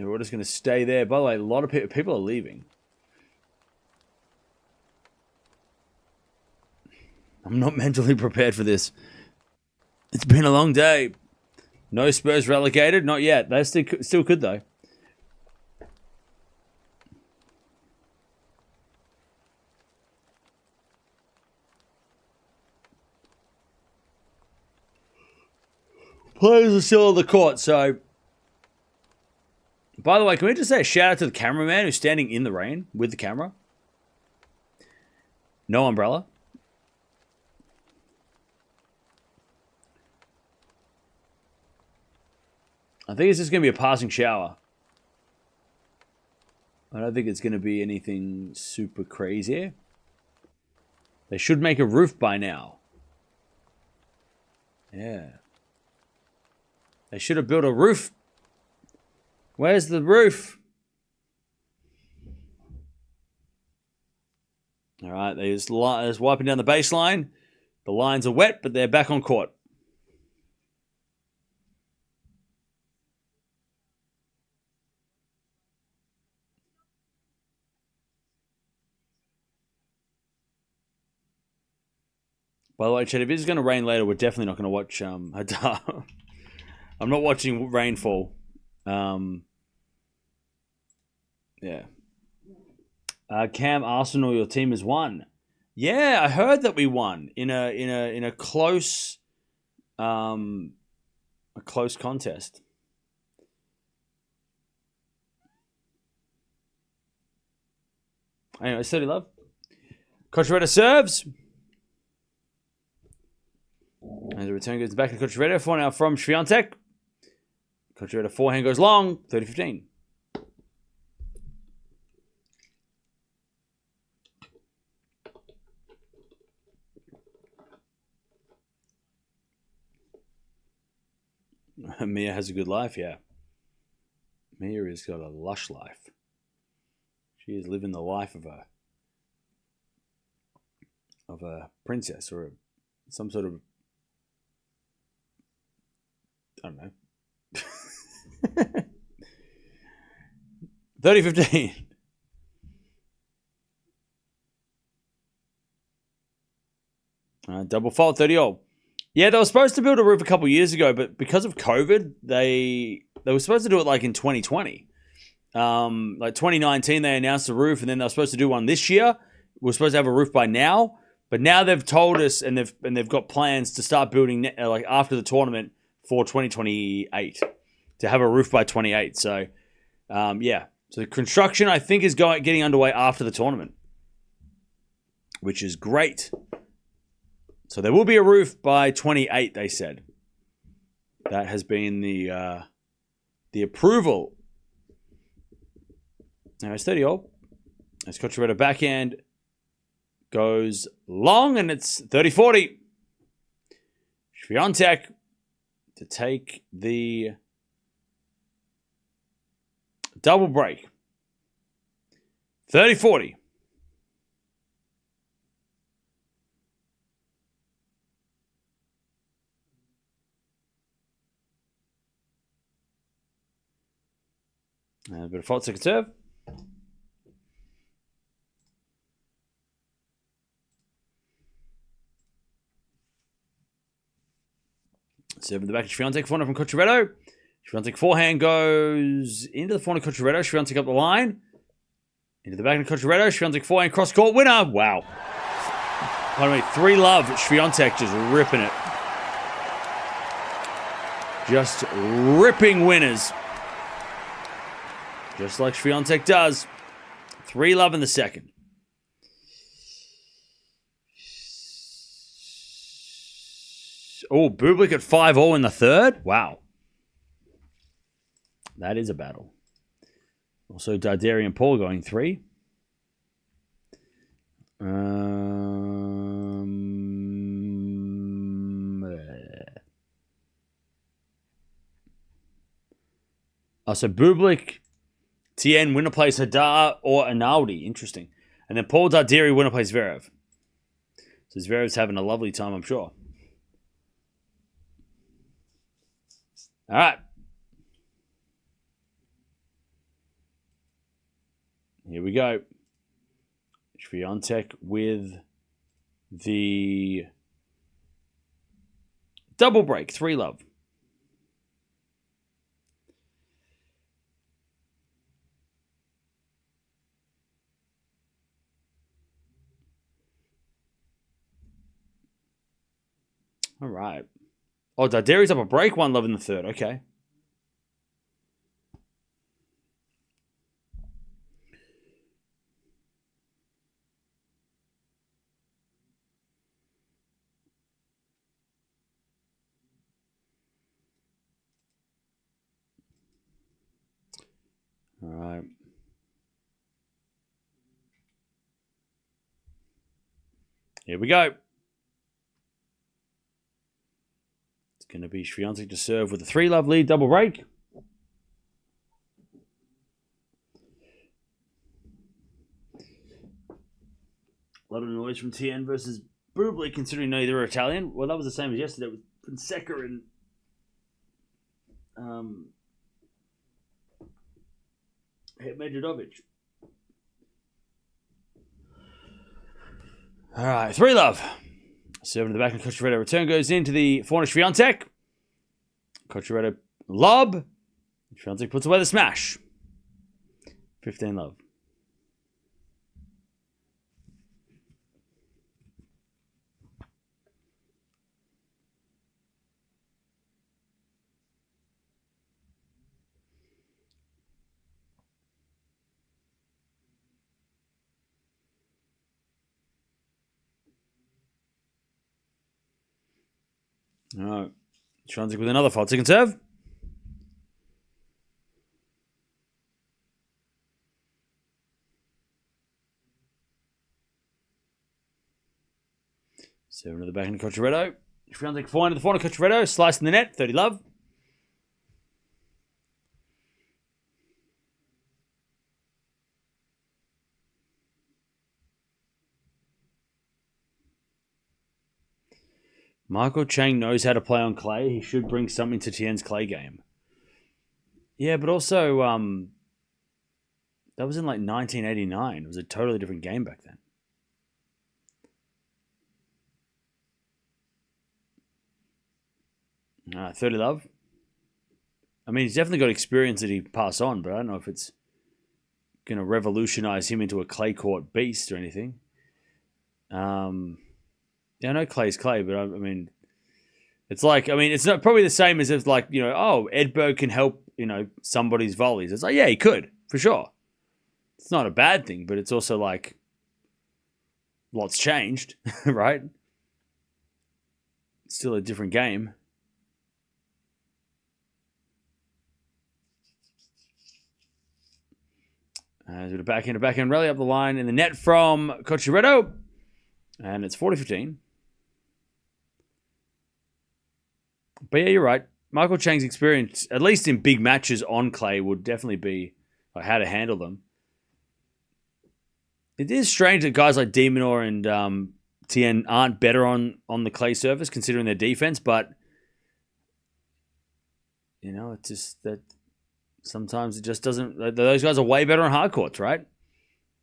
Yeah, we're just going to stay there. By the way, a lot of people are leaving. I'm not mentally prepared for this. It's been a long day. No Spurs relegated? Not yet. They still could, though. Players are still on the court, so... By the way, can we just say a shout out to the cameraman who's standing in the rain with the camera? No umbrella. I think it's just going to be a passing shower. I don't think it's going to be anything super crazy. They should make a roof by now. Yeah. They should have built a roof. Where's the roof? All right, they're just wiping down the baseline. The lines are wet, but they're back on court. By the way, Chet, if it's going to rain later, we're definitely not going to watch Hadar. I'm not watching rainfall. Yeah. Cam, Arsenal, your team has won. Yeah, I heard that we won in a close contest. Anyway, steady love. Cocciaretto serves. As the return goes back to Cocciaretto. 4 now from Swiatek. Cocciaretto forehand goes long. 30-15. Mia has a good life, yeah. Mia has got a lush life. She is living the life of a princess or some sort of, I don't know. 30-15. Double fault, 30-all. Yeah, they were supposed to build a roof a couple years ago, but because of COVID, they were supposed to do it like in 2020. Like 2019, they announced the roof, and then they were supposed to do one this year. We're supposed to have a roof by now, but now they've told us, and they've got plans to start building like after the tournament for 2028 to have a roof by 28. So, yeah. So the construction, I think, is getting underway after the tournament, which is great. So there will be a roof by 28, they said. That has been the approval. Now it's 30-all. As Cocciaretto backhand goes long, and it's 30-40. Swiatek to take the double break. 30-40. A bit of fault, second serve. Serve in the back of Swiatek, forehand from Cocciaretto. Swiatek forehand goes into the forehand of Cocciaretto. Swiatek up the line. Into the back of Cocciaretto. Swiatek forehand cross court winner. Wow. Pardon me, 3-love. Swiatek just ripping it. Just ripping winners. Just like Swiatek does. 3-love in the second. Oh, Bublik at 5-all in the third? Wow. That is a battle. Also, Darderi and Paul going 3. So Bublik, Tien, winner plays Hadar or Analdi. Interesting. And then Paul Darderi, winner plays Zverev. So Zverev's having a lovely time, I'm sure. All right. Here we go. Swiatek with the double break. 3-love. All right. Oh, Darderi's up a break. 1-love in the third. Okay. All right. Here we go. It's going to be Swiatek to serve with a 3-love lead, double break. A lot of noise from TN versus Bublik, considering neither are Italian. Well, that was the same as yesterday with Fonseca and Medvedovic. All right, 3-love. Serving to the back and Cocciaretto. Return goes into the forehand of Swiatek. Cocciaretto lob. Swiatek puts away the smash. 15-love. All right. Swiatek with another 5-second serve. Serving to the back end of Cocciaretto. Swiatek forehand to the forehand of Cocciaretto. Slicing the net. 30-love. Michael Chang knows how to play on clay. He should bring something to Tien's clay game. Yeah, but also, that was in like 1989. It was a totally different game back then. 30-love. I mean, he's definitely got experience that he pass on, but I don't know if it's going to revolutionize him into a clay court beast or anything. Yeah, I know clay's clay, but I mean, it's like, I mean, it's not probably the same as if like, you know, oh, Edberg can help, you know, somebody's volleys. It's like, yeah, he could, for sure. It's not a bad thing, but it's also like, lots changed, right? It's still a different game. With a backhand rally up the line in the net from Cocciaretto. And it's 40-15. But yeah, you're right. Michael Chang's experience, at least in big matches on clay, would definitely be like how to handle them. It is strange that guys like Demonor and Tien aren't better on the clay surface, considering their defense, but you know, it's just that sometimes it just doesn't. Those guys are way better on hard courts, right?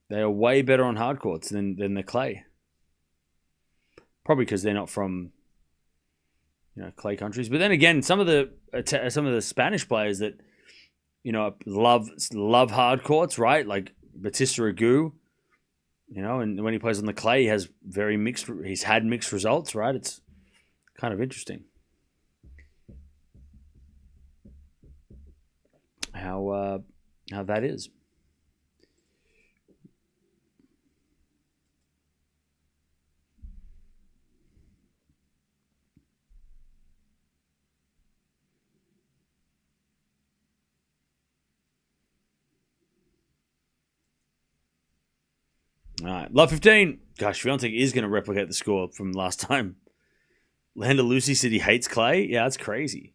They are way better on hard courts than the clay. Probably because they're not from, you know, clay countries. But then again, some of the Spanish players that, you know, love hard courts, right? Like Batista Agut, you know, and when he plays on the clay, he has he's had mixed results, right? It's kind of interesting how that is. All right, love 15. Gosh, Swiatek is going to replicate the score from last time. Landa Lucy said he hates clay. Yeah, that's crazy.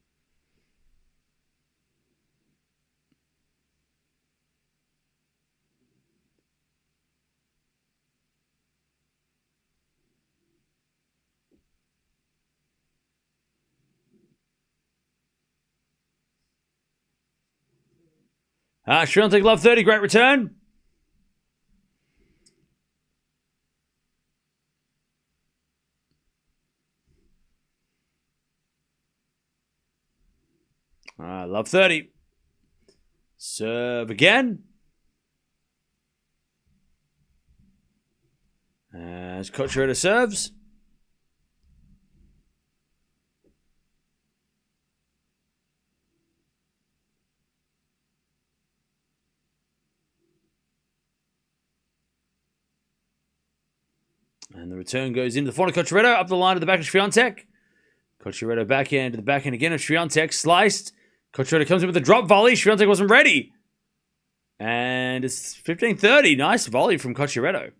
Swiatek love 30. Great return. Love 30. Serve again. As Cocciaretto serves. And the return goes into the front of Cocciaretto, up the line to the back of Swiatek. Cocciaretto backhand to the backhand again of Swiatek. Sliced. Cocciaretto comes in with a drop volley. Swiatek wasn't ready. And it's 15-30. Nice volley from Cocciaretto.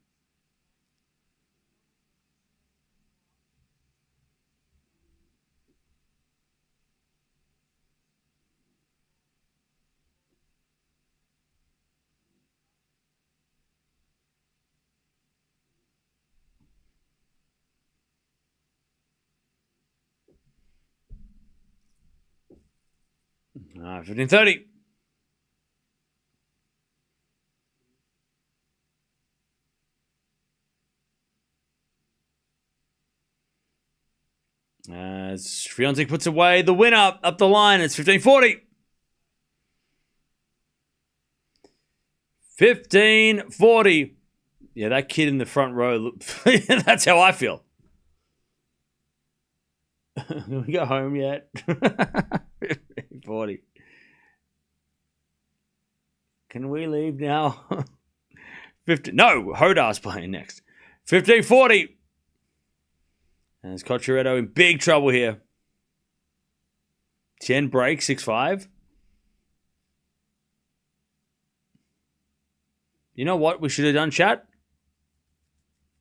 All right, 15-30. As Swiatek puts away the winner up the line, it's 15-40. 15-40. Yeah, that kid in the front row, that's how I feel. Can we go home yet? 40. Can we leave now? 50. No, Hodar's playing next. 15-40. And it's Cocciaretto in big trouble here. 10 break, 6-5. You know what we should have done, chat?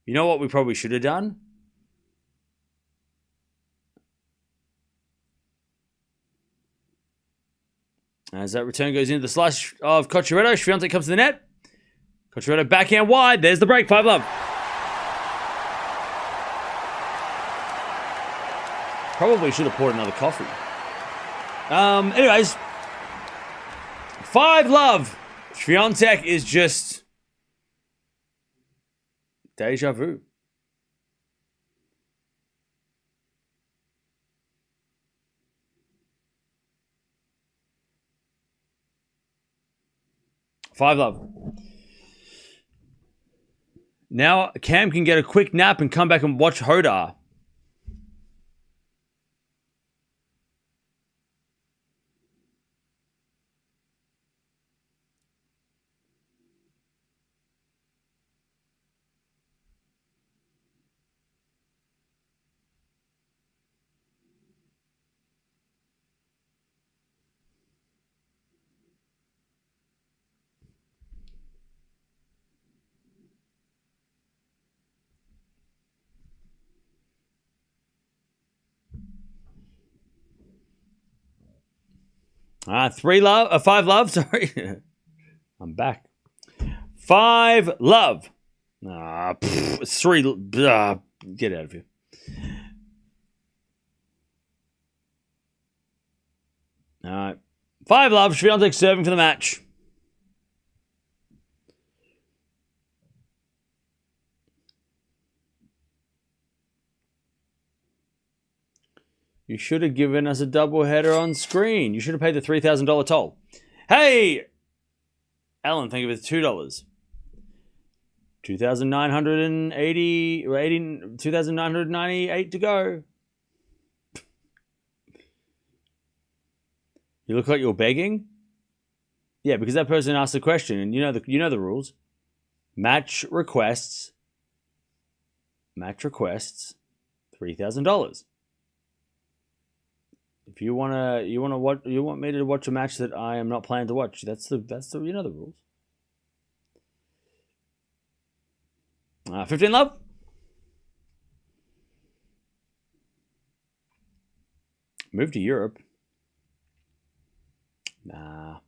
You know what we probably should have done? As that return goes into the slice of Cocciaretto, Swiatek comes to the net. Cocciaretto backhand wide. There's the break. 5-love. Probably should have poured another coffee. Anyways, 5-love. Swiatek is just deja vu. Five love. Now Cam can get a quick nap and come back and watch Hodar. Five love. Sorry, I'm back. 5-love. It's 3. Get out of here. All right, 5-love. Swiatek serving for the match. You should have given us a double header on screen. You should have paid the $3,000 toll. Hey, Alan, thank you for the $2. 2,998 to go. You look like you're begging. Yeah, because that person asked the question, and you know the rules. Match requests. $3,000. If you want me to watch a match that I am not planning to watch, that's the you know the rules. 15 love. Move to Europe. Nah.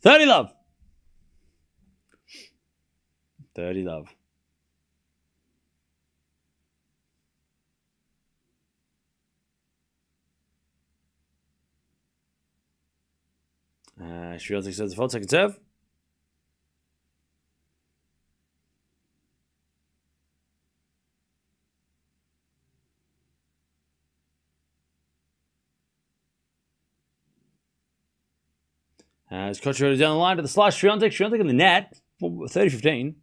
$30 love. 30 love. Swiatek says the fault, second serve. As Cocciaretto down the line to the slice. Swiatek in the net. 30-15.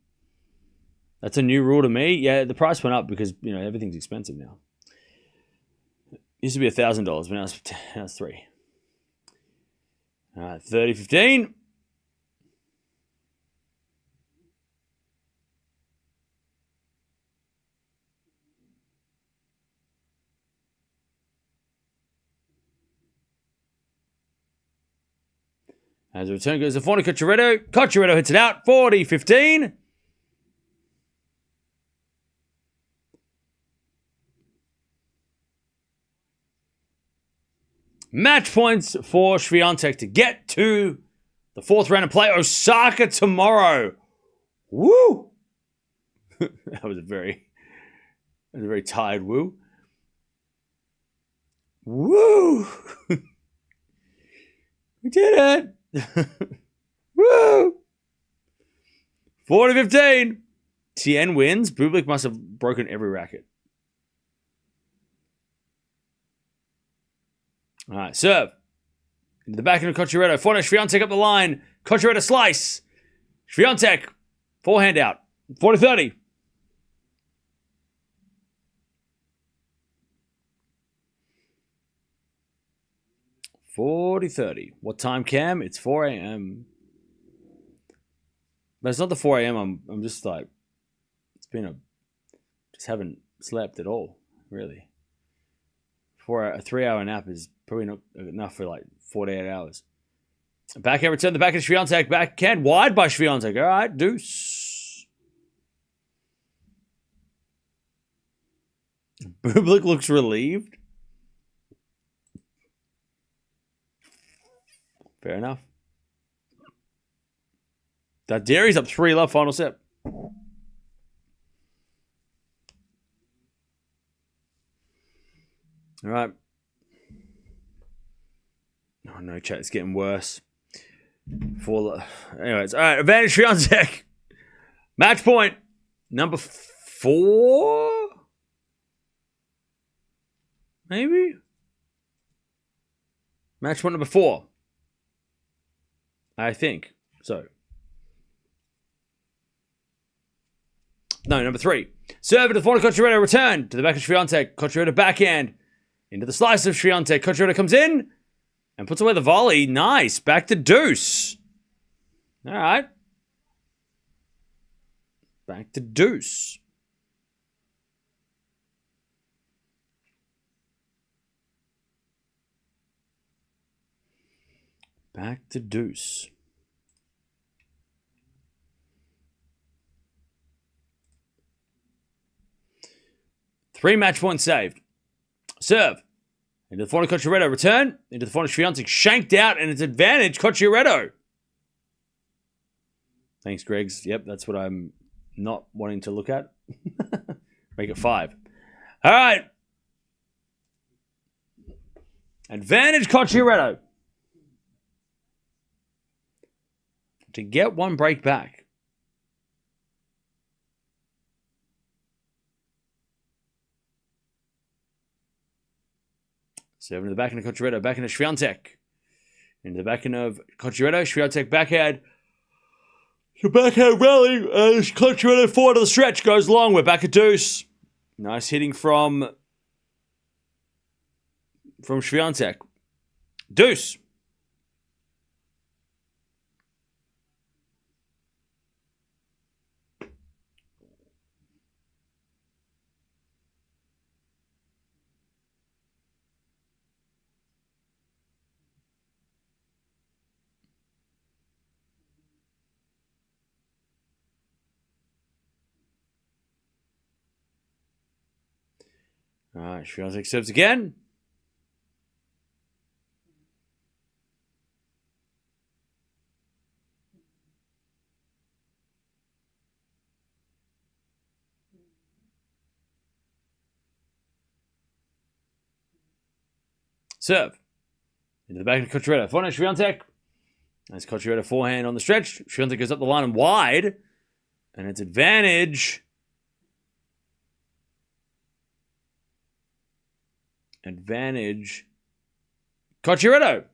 That's a new rule to me. Yeah, the price went up because, everything's expensive now. Used to be $1,000, but now it's $3. All right, 30-15. As the return goes to forehand, Cocciaretto. Cocciaretto hits it out. 40-15. Match points for Swiatek to get to the fourth round of play. Osaka tomorrow. Woo! That was a very tired woo. Woo! We did it! Woo! 40-15. Tien wins. Bublik must have broken every racket. All right, serve. Into the backhand of Cocciaretto. Forehand, Swiatek up the line. Cocciaretto slice. Swiatek, forehand out. 40-30. What time, Cam? It's 4 a.m. But it's not the 4 a.m. I'm just like, just haven't slept at all, really. A 3-hour nap is probably not enough for like 48 hours. Backhand return, the backhand Swiatek. Backhand wide by Swiatek. All right, deuce. Bublik looks relieved. Fair enough. That Dairy's up 3-love final set. All right. Oh no, chat, it's getting worse. Anyways, all right. Advantage Swiatek. Match point number 4. Maybe. Match point number 4. I think so. No, number 3. Serve to the forehand, Cocciaretto. Return to the back of Swiatek. Cocciaretto backhand. Into the slice of Swiatek. Cocciaretto comes in and puts away the volley. Nice. Back to deuce. All right. Back to deuce. Back to deuce. Three match points saved. Serve. Into the forehand, Cocciaretto. Return. Into the forehand, Swiatek. Shanked out, and it's advantage, Cocciaretto. Thanks, Greggs. Yep, that's what I'm not wanting to look at. Make it 5. All right. Advantage, Cocciaretto. To get one break back. Serving to the backhand of Cocciaretto. Backhand of Swiatek. Into the backhand of Cocciaretto. Swiatek backhand. The backhand rally. Cocciaretto forward to the stretch. Goes long. We're back at deuce. Nice hitting from Swiatek. Deuce. All right, Swiatek serves again. Serve. Into the back of Cocciaretto. Forehand, Swiatek. As Cocciaretto forehand on the stretch. Swiatek goes up the line and wide. And it's advantage. Advantage. Cocciaretto.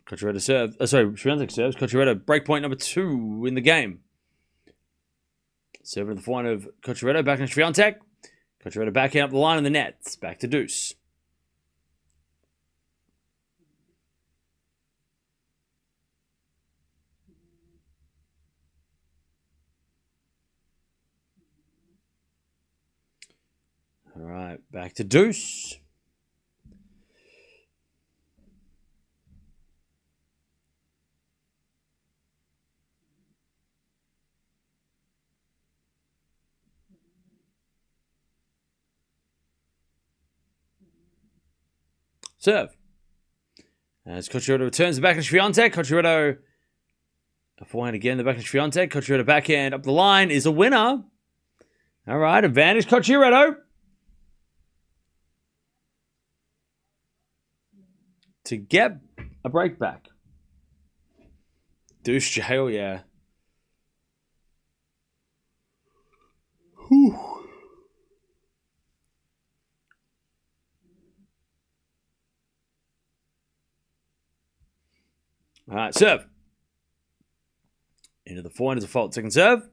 Cocciaretto serves. Swiatek serves. Cocciaretto breakpoint number 2 in the game. Serving the forehand of Cocciaretto, back in Swiatek. Cocciaretto backing up the line in the nets. Back to deuce. All right, back to deuce. Serve. As Cocciaretto returns the backhand Swiatek. Cocciaretto, a forehand again, the backhand Swiatek. Cocciaretto backhand up the line is a winner. All right, advantage Cocciaretto. To get a break back. Deuce jail, yeah. Whew. All right, serve. Into the forehand is a fault. Second serve.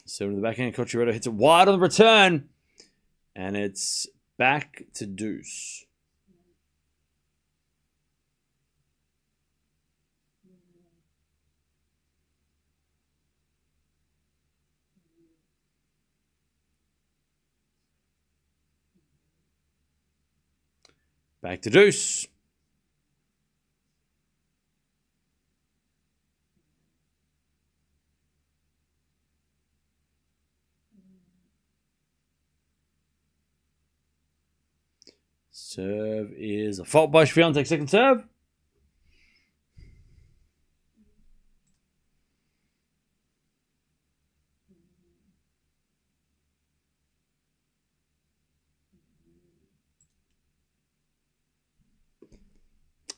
Serve to the backhand. Cocciaretto hits it wide on the return. And it's back to deuce. Back to deuce. Serve is a fault by Swiatek. Second serve.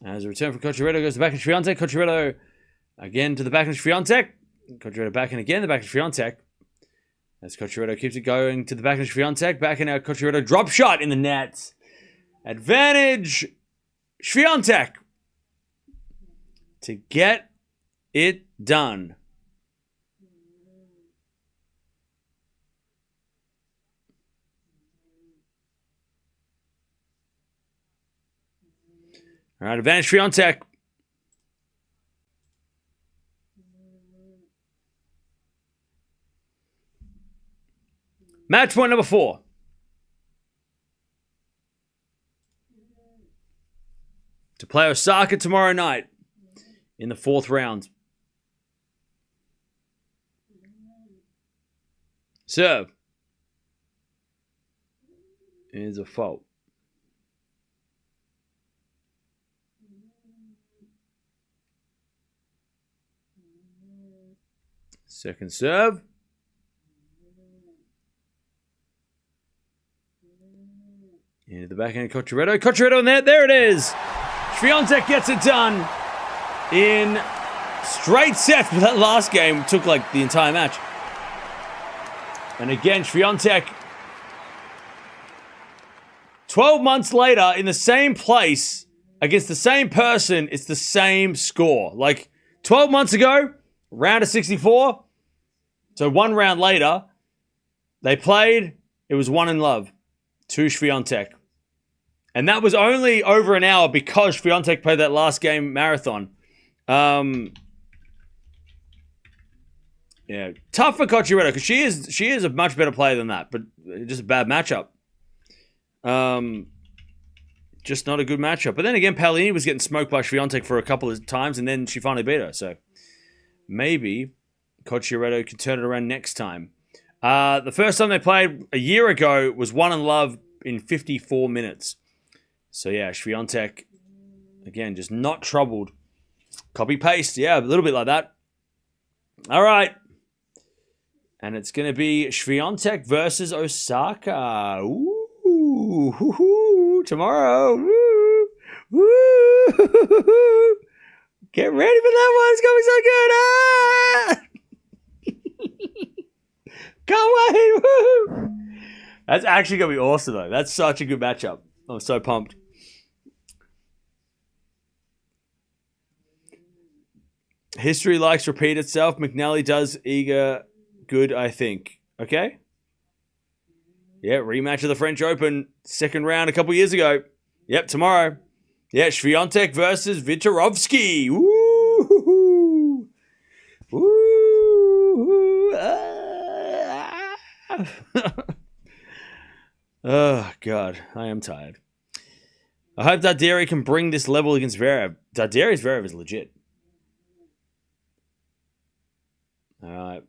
As a return from Cocciaretto goes to the back of Swiatek. Cocciaretto again to the back of Swiatek. Cocciaretto back and again the back of Swiatek. As Cocciaretto keeps it going to the back of Swiatek. Back in our Cocciaretto drop shot in the net. Advantage Swiatek to get it done. All right, advantage Swiatek. Match point number 4. To play Osaka tomorrow night in the 4th round. Serve is a fault. Second serve. Into the backhand of Cocciaretto. Cocciaretto in there. There it is. Swiatek gets it done in straight sets. But that last game took like the entire match. And again, Swiatek, 12 months later in the same place against the same person, it's the same score. Like 12 months ago, round of 64. So 1 round later, they played. It was 1-love to Swiatek. And that was only over an hour because Swiatek played that last game marathon. Yeah, tough for Cocciaretto because she is a much better player than that, but just a bad matchup. Just not a good matchup. But then again, Paolini was getting smoked by Swiatek for a couple of times, and then she finally beat her. So maybe Cocciaretto can turn it around next time. The first time they played a year ago was 1-love in 54 minutes. So yeah, Swiatek, again, just not troubled. Copy-paste, yeah, a little bit like that. All right. And it's going to be Swiatek versus Osaka. Ooh, tomorrow. Woo, woo. Get ready for that one. It's going to be so good. Can't wait. Woo! That's actually going to be awesome, though. That's such a good matchup. I'm so pumped. History likes to repeat itself. McNally does Iga good, I think. Okay? Yeah, rematch of the French Open. Second round a couple years ago. Yep, tomorrow. Yeah, Swiatek versus Vitorovsky. Woo! Woo! Oh, God. I am tired. I hope Darderi can bring this level against Zverev. Zverev is legit. All right.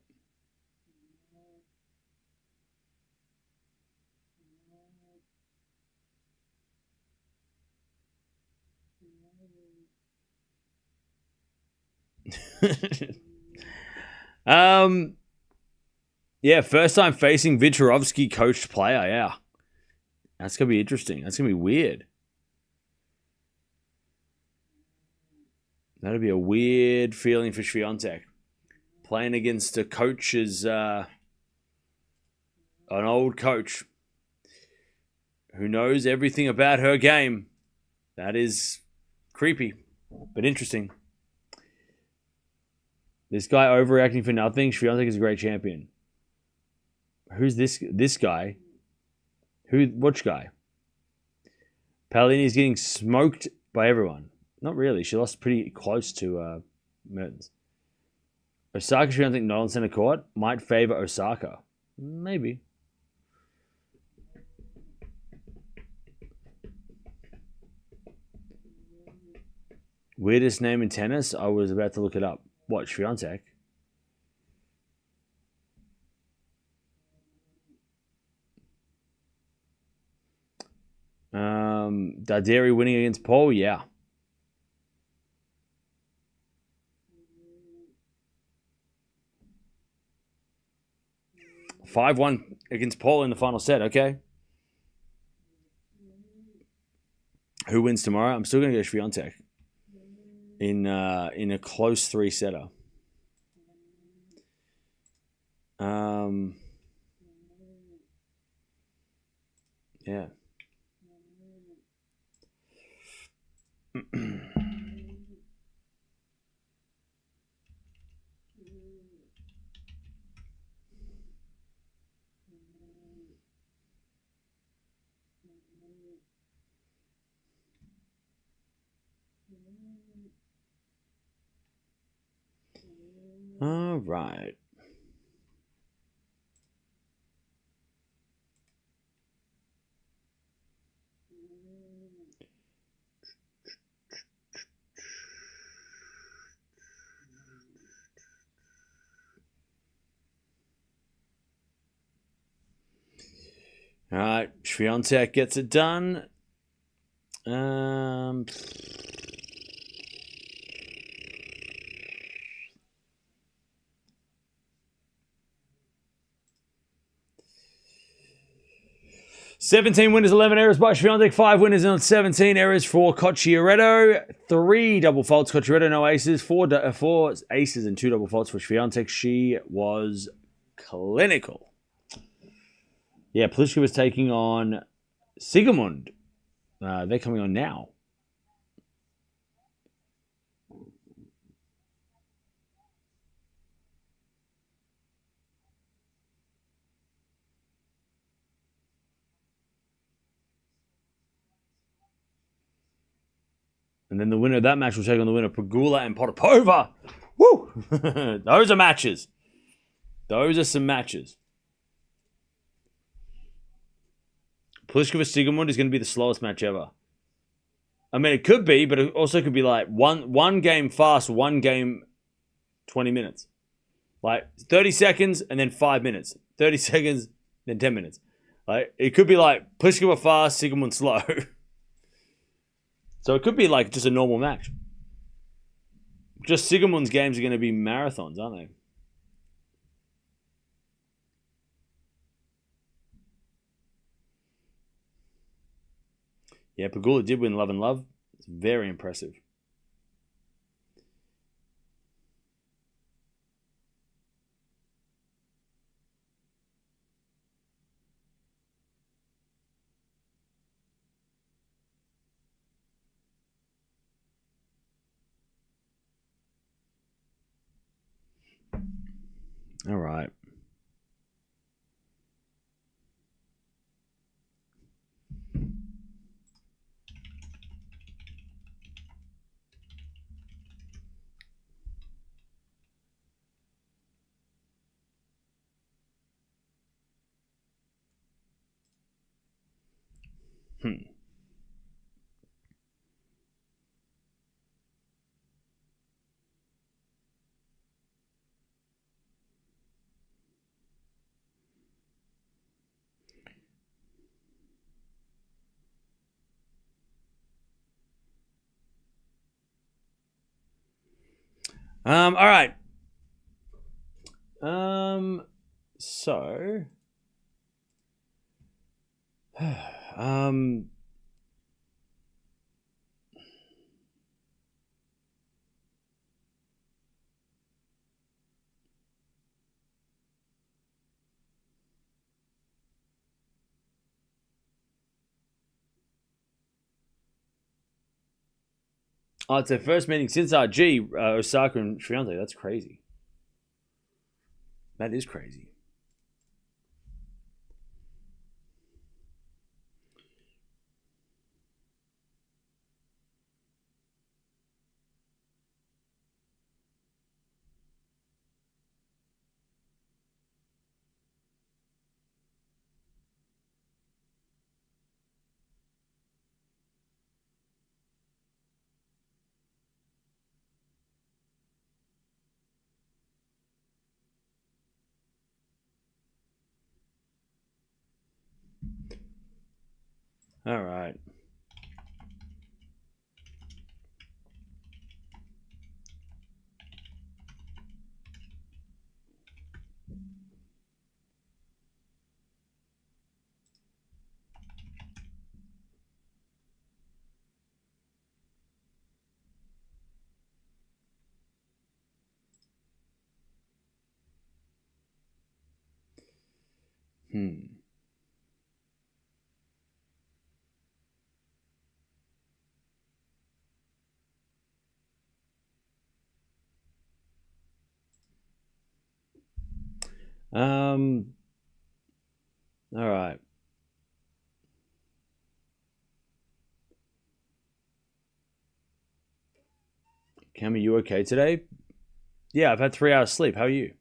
Yeah, first time facing Vitorovsky coached player, yeah. That's going to be interesting. That's going to be weird. That'll be a weird feeling for Swiatek. Playing against a coach is an old coach who knows everything about her game. That is creepy, but interesting. This guy overreacting for nothing. Swiatek is a great champion. Who's this guy? Which guy? Paolini's getting smoked by everyone. Not really. She lost pretty close to Mertens. Osaka, Swiatek not on center court. Might favor Osaka. Maybe. Weirdest name in tennis? I was about to look it up. What, Swiatek? Darderi winning against Paul? Yeah. – 5-1 against Paul in the final set, okay? Who wins tomorrow? I'm still going to go Swiatek in a close 3-setter. Yeah. All right. All right, Swiatek gets it done. 17 winners, 11 errors by Swiatek. 5 winners and 17 errors for Cocciaretto. 3 double faults. Cocciaretto, no aces. 4 aces and 2 double faults for Swiatek. She was clinical. Yeah, Pliskova was taking on Sigemund. They're coming on now. And then the winner of that match will take on the winner, Pegula and Potapova. Woo! Those are matches. Those are some matches. Pliskova Sigemund is going to be the slowest match ever. I mean, it could be, but it also could be like one game fast, one game 20 minutes. Like 30 seconds and then 5 minutes. 30 seconds, then 10 minutes. Like it could be like Pliskova fast, Sigemund slow. So it could be like just a normal match. Just Sigemund's games are going to be marathons, aren't they? Yeah, Pegula did win Love and Love. It's very impressive. All right. All right. So, oh, it's their first meeting since Osaka and Swiatek. That's crazy. That is crazy. All right. All right. Cam, are you okay today? Yeah, I've had 3 hours sleep. How are you?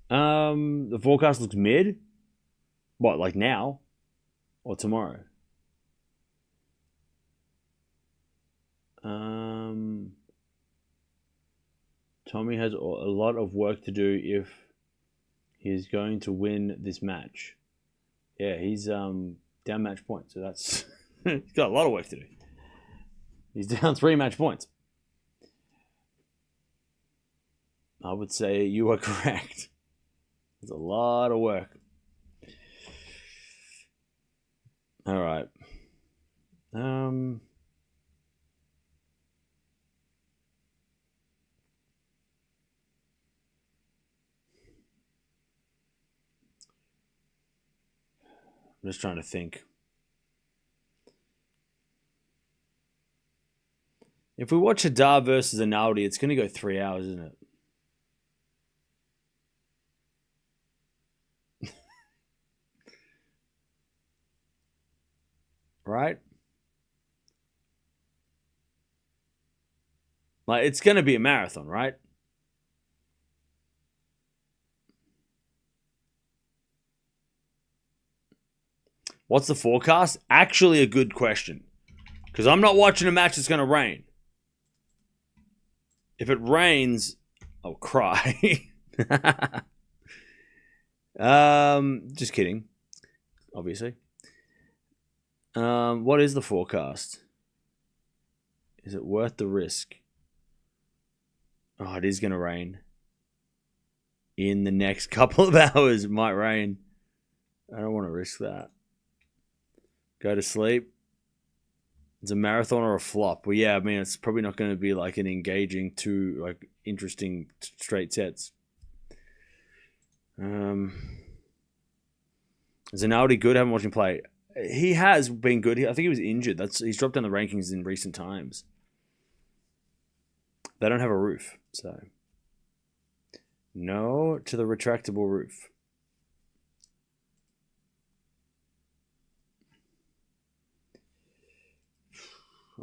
The forecast looks mid. What, like now or tomorrow? Tommy has a lot of work to do if he's going to win this match. Yeah, he's down match point, so that's he's got a lot of work to do. He's down 3 match points. I would say you are correct. There's a lot of work. All right. I'm just trying to think. If we watch Hadar versus Analdi, it's going to go 3 hours, isn't it? Right? Like, it's going to be a marathon, right? What's the forecast? Actually, a good question. Because I'm not watching a match that's going to rain. If it rains, I'll cry. Just kidding. Obviously. What is the forecast? Is it worth the risk? Oh, it is going to rain. In the next couple of hours, it might rain. I don't want to risk that. Go to sleep. It's a marathon or a flop. Well, yeah, I mean, it's probably not going to be like an engaging, interesting straight sets. Is Rinaldi good? I haven't watched him play. He has been good. I think he was injured. He's dropped down the rankings in recent times. They don't have a roof, so No to the retractable roof. I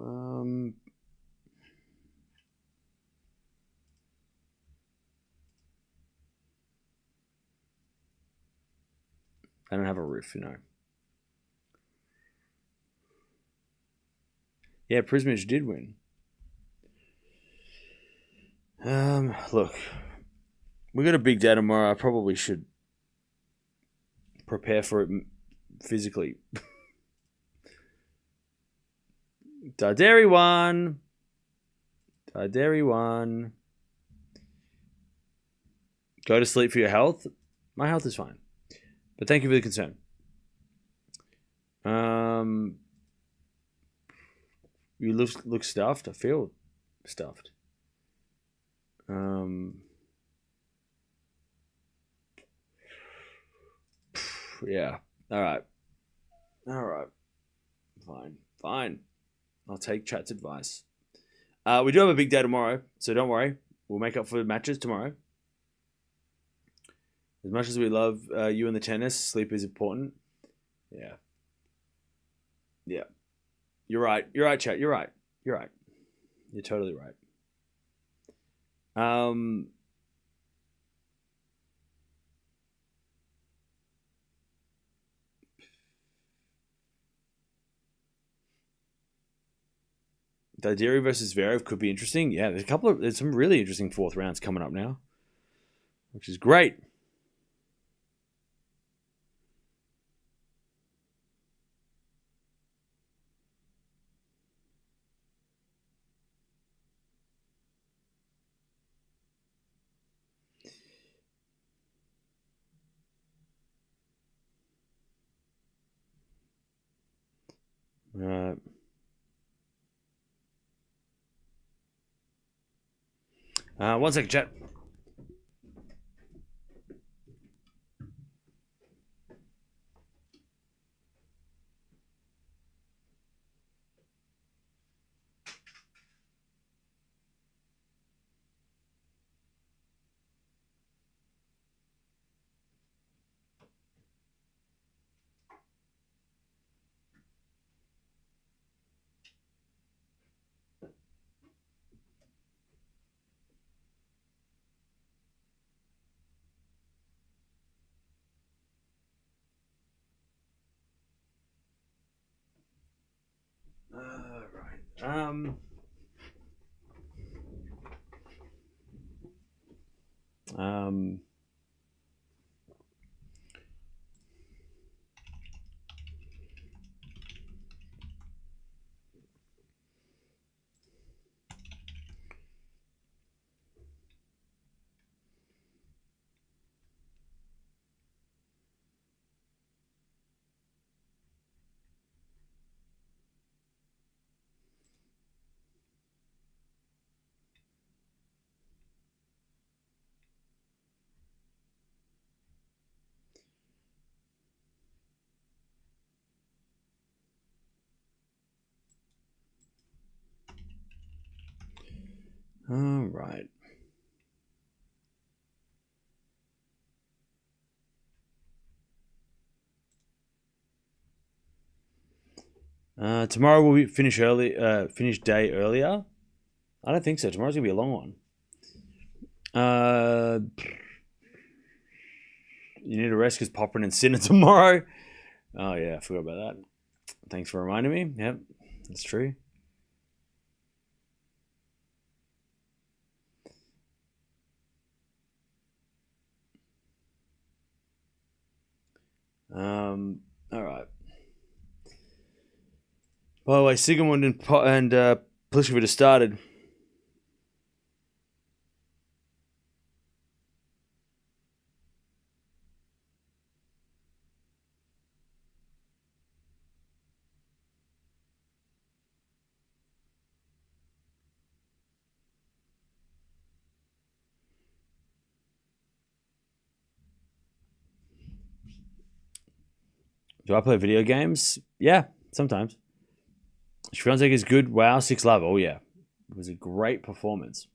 don't have a roof, you know. Yeah, Prismage did win. Look, we got a big day tomorrow. I probably should prepare for it physically. Dairy one. Go to sleep for your health. My health is fine, but thank you for the concern. You look stuffed. I feel stuffed. Yeah. All right. Fine. I'll take chat's advice. We do have a big day tomorrow, so don't worry. We'll make up for the matches tomorrow. As much as we love you and the tennis, sleep is important. Yeah. You're right, chat. You're right. You're totally right. Dairy versus Zverev could be interesting. Yeah, there's some really interesting fourth rounds coming up now, which is great. One second, chat. All right. Tomorrow will we finish day earlier? I don't think so. Tomorrow's gonna be a long one. You need a rest because Popperin and Sinner tomorrow. Oh yeah, I forgot about that. Thanks for reminding me. Yep, that's true. All right. By the way, Sigmund and Pliskova just started. Do I play video games? Yeah, sometimes. Swiatek is good. Wow, 6-love. Oh, yeah. It was a great performance.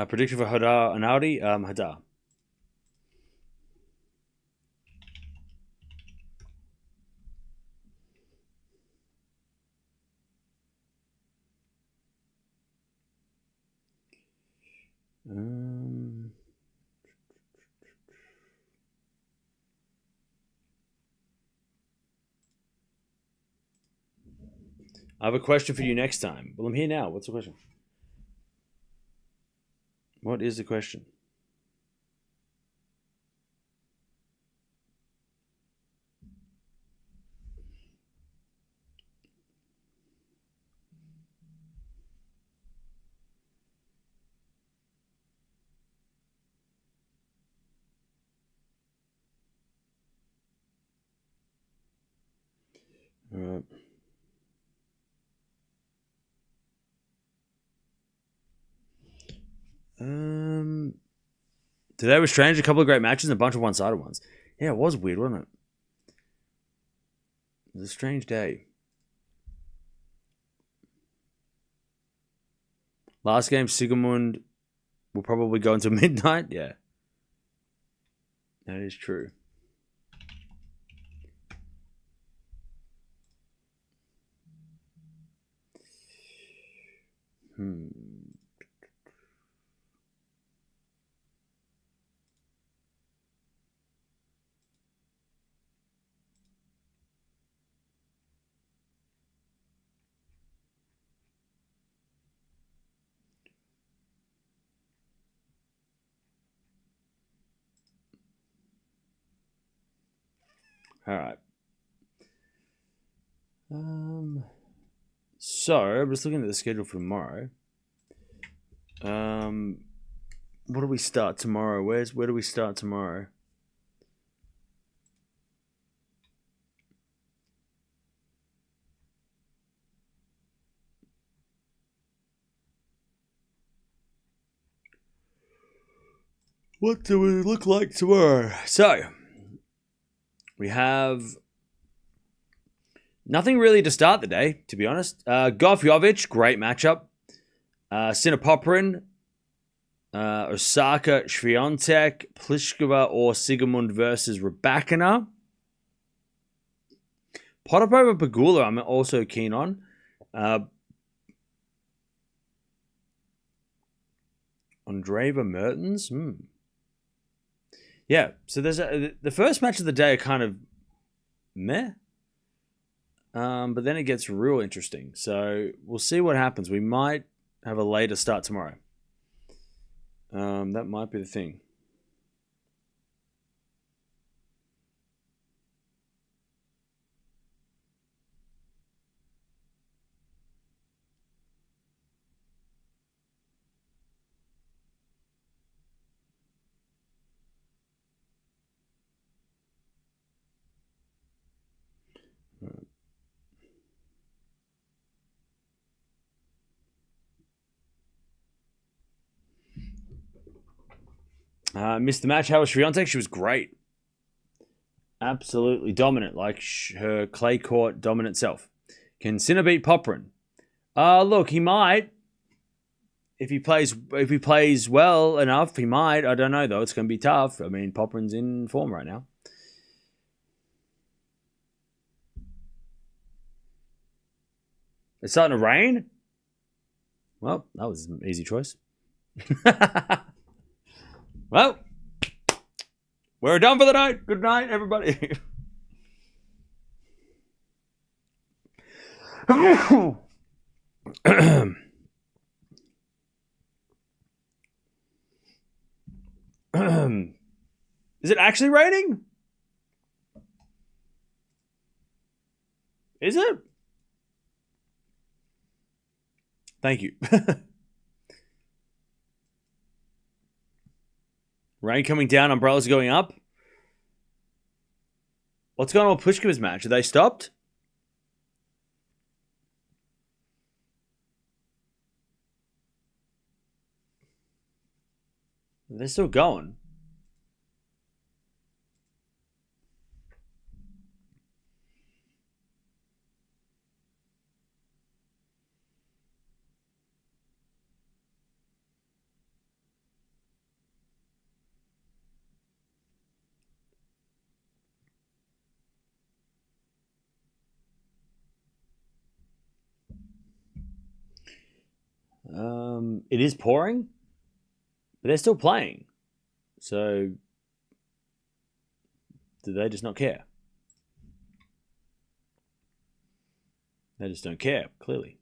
Prediction for Hadar and Audi. Hadar. I have a question for you next time. Well, I'm here now. What's the question? What is the question? All right. Today was strange. A couple of great matches and a bunch of one-sided ones. Yeah, it was weird, wasn't it? It was a strange day. Last game, Sigismund will probably go until midnight. Yeah. That is true. All right. So I'm just looking at the schedule for tomorrow. What do we start tomorrow? Where do we start tomorrow? What do we look like tomorrow? So we have nothing really to start the day, to be honest. Gauff Jovic, great matchup. Sinner Popperin, Osaka, Swiatek, Pliskova or Sigismund versus Raducanu. Potapova Pegula, I'm also keen on. Andreeva Mertens. Yeah, so there's the first match of the day are kind of meh. But then it gets real interesting. So we'll see what happens. We might have a later start tomorrow. That might be the thing. Missed the match. How was Swiatek? She was great. Absolutely dominant, like her clay court dominant self. Can Sinner beat Popperin? Look, he might. If he plays well enough, he might. I don't know though. It's going to be tough. I mean, Popperin's in form right now. It's starting to rain. Well, that was an easy choice. Well, we're done for the night. Good night, everybody. Is it actually raining? Is it? Thank you. Rain coming down, umbrellas going up. What's going on with Pliskova's match? Are they stopped? They're still going. It is pouring, but they're still playing. So, do they just not care? They just don't care, clearly.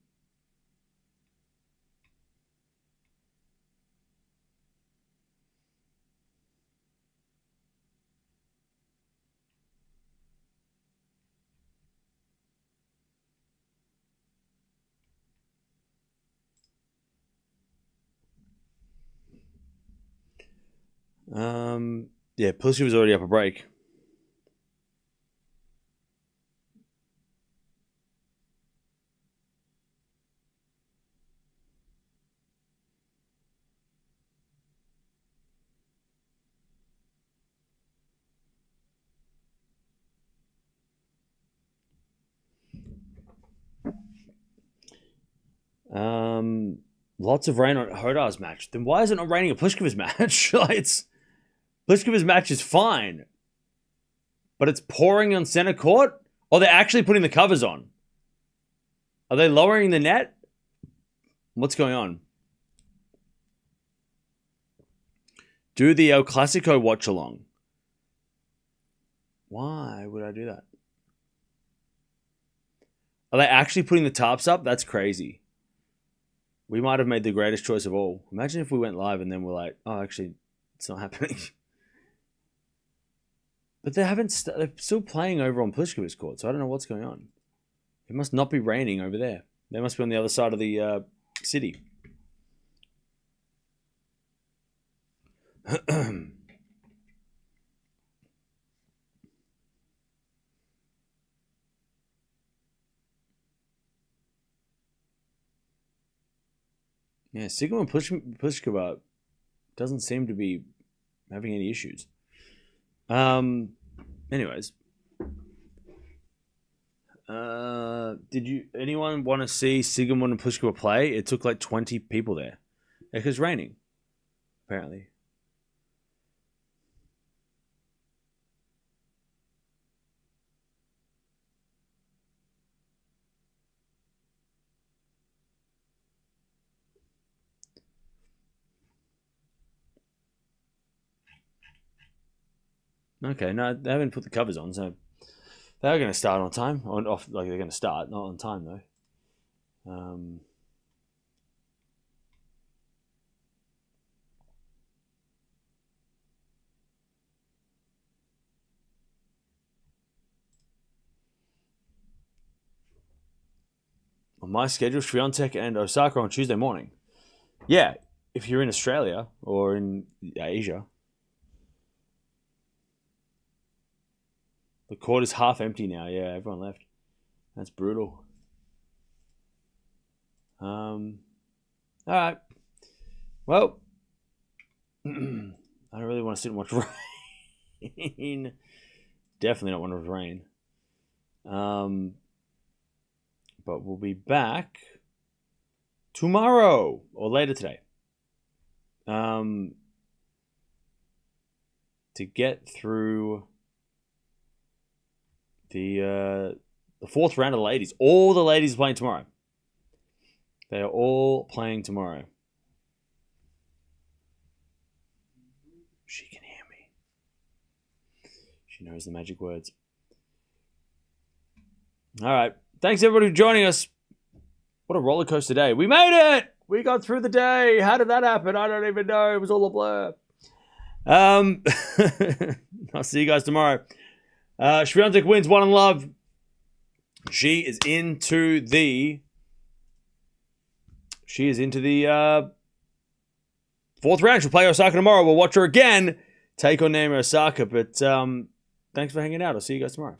Yeah, Pliskova was already up a break. Lots of rain on Hodar's match. Then why is it not raining at Pliskova's match? Pliskova's match is fine, but it's pouring on center court. Or they're actually putting the covers on. Are they lowering the net? What's going on? Do the El Clasico watch along. Why would I do that? Are they actually putting the tarps up? That's crazy. We might have made the greatest choice of all. Imagine if we went live and then we're like, oh, actually, it's not happening. But they're still playing over on Pliskova's court, so I don't know what's going on. It must not be raining over there. They must be on the other side of the city. Yeah, Sigmund Pliskova doesn't seem to be having any issues. Anyways. Did anyone want to see Sigmund and Pliskova play? It took like 20 people there. Because it's raining, apparently. Okay, no, they haven't put the covers on, so they're going to start on time. They're going to start, not on time, though. On my schedule, Swiatek and Osaka on Tuesday morning. Yeah, if you're in Australia or in Asia. The court is half empty now. Yeah, everyone left. That's brutal. All right. Well, I don't really want to sit and watch rain. Definitely not want to watch rain. But we'll be back tomorrow or later today. To get through the fourth round of the ladies. All the ladies are playing tomorrow. They are all playing tomorrow. She can hear me. She knows the magic words. All right. Thanks, everybody, for joining us. What a roller coaster day. We made it! We got through the day. How did that happen? I don't even know. It was all a blur. I'll see you guys tomorrow. Swiatek wins 1-love. She is into the fourth round. She'll play Osaka tomorrow. We'll watch her again take on Naomi Osaka. But thanks for hanging out. I'll see you guys tomorrow.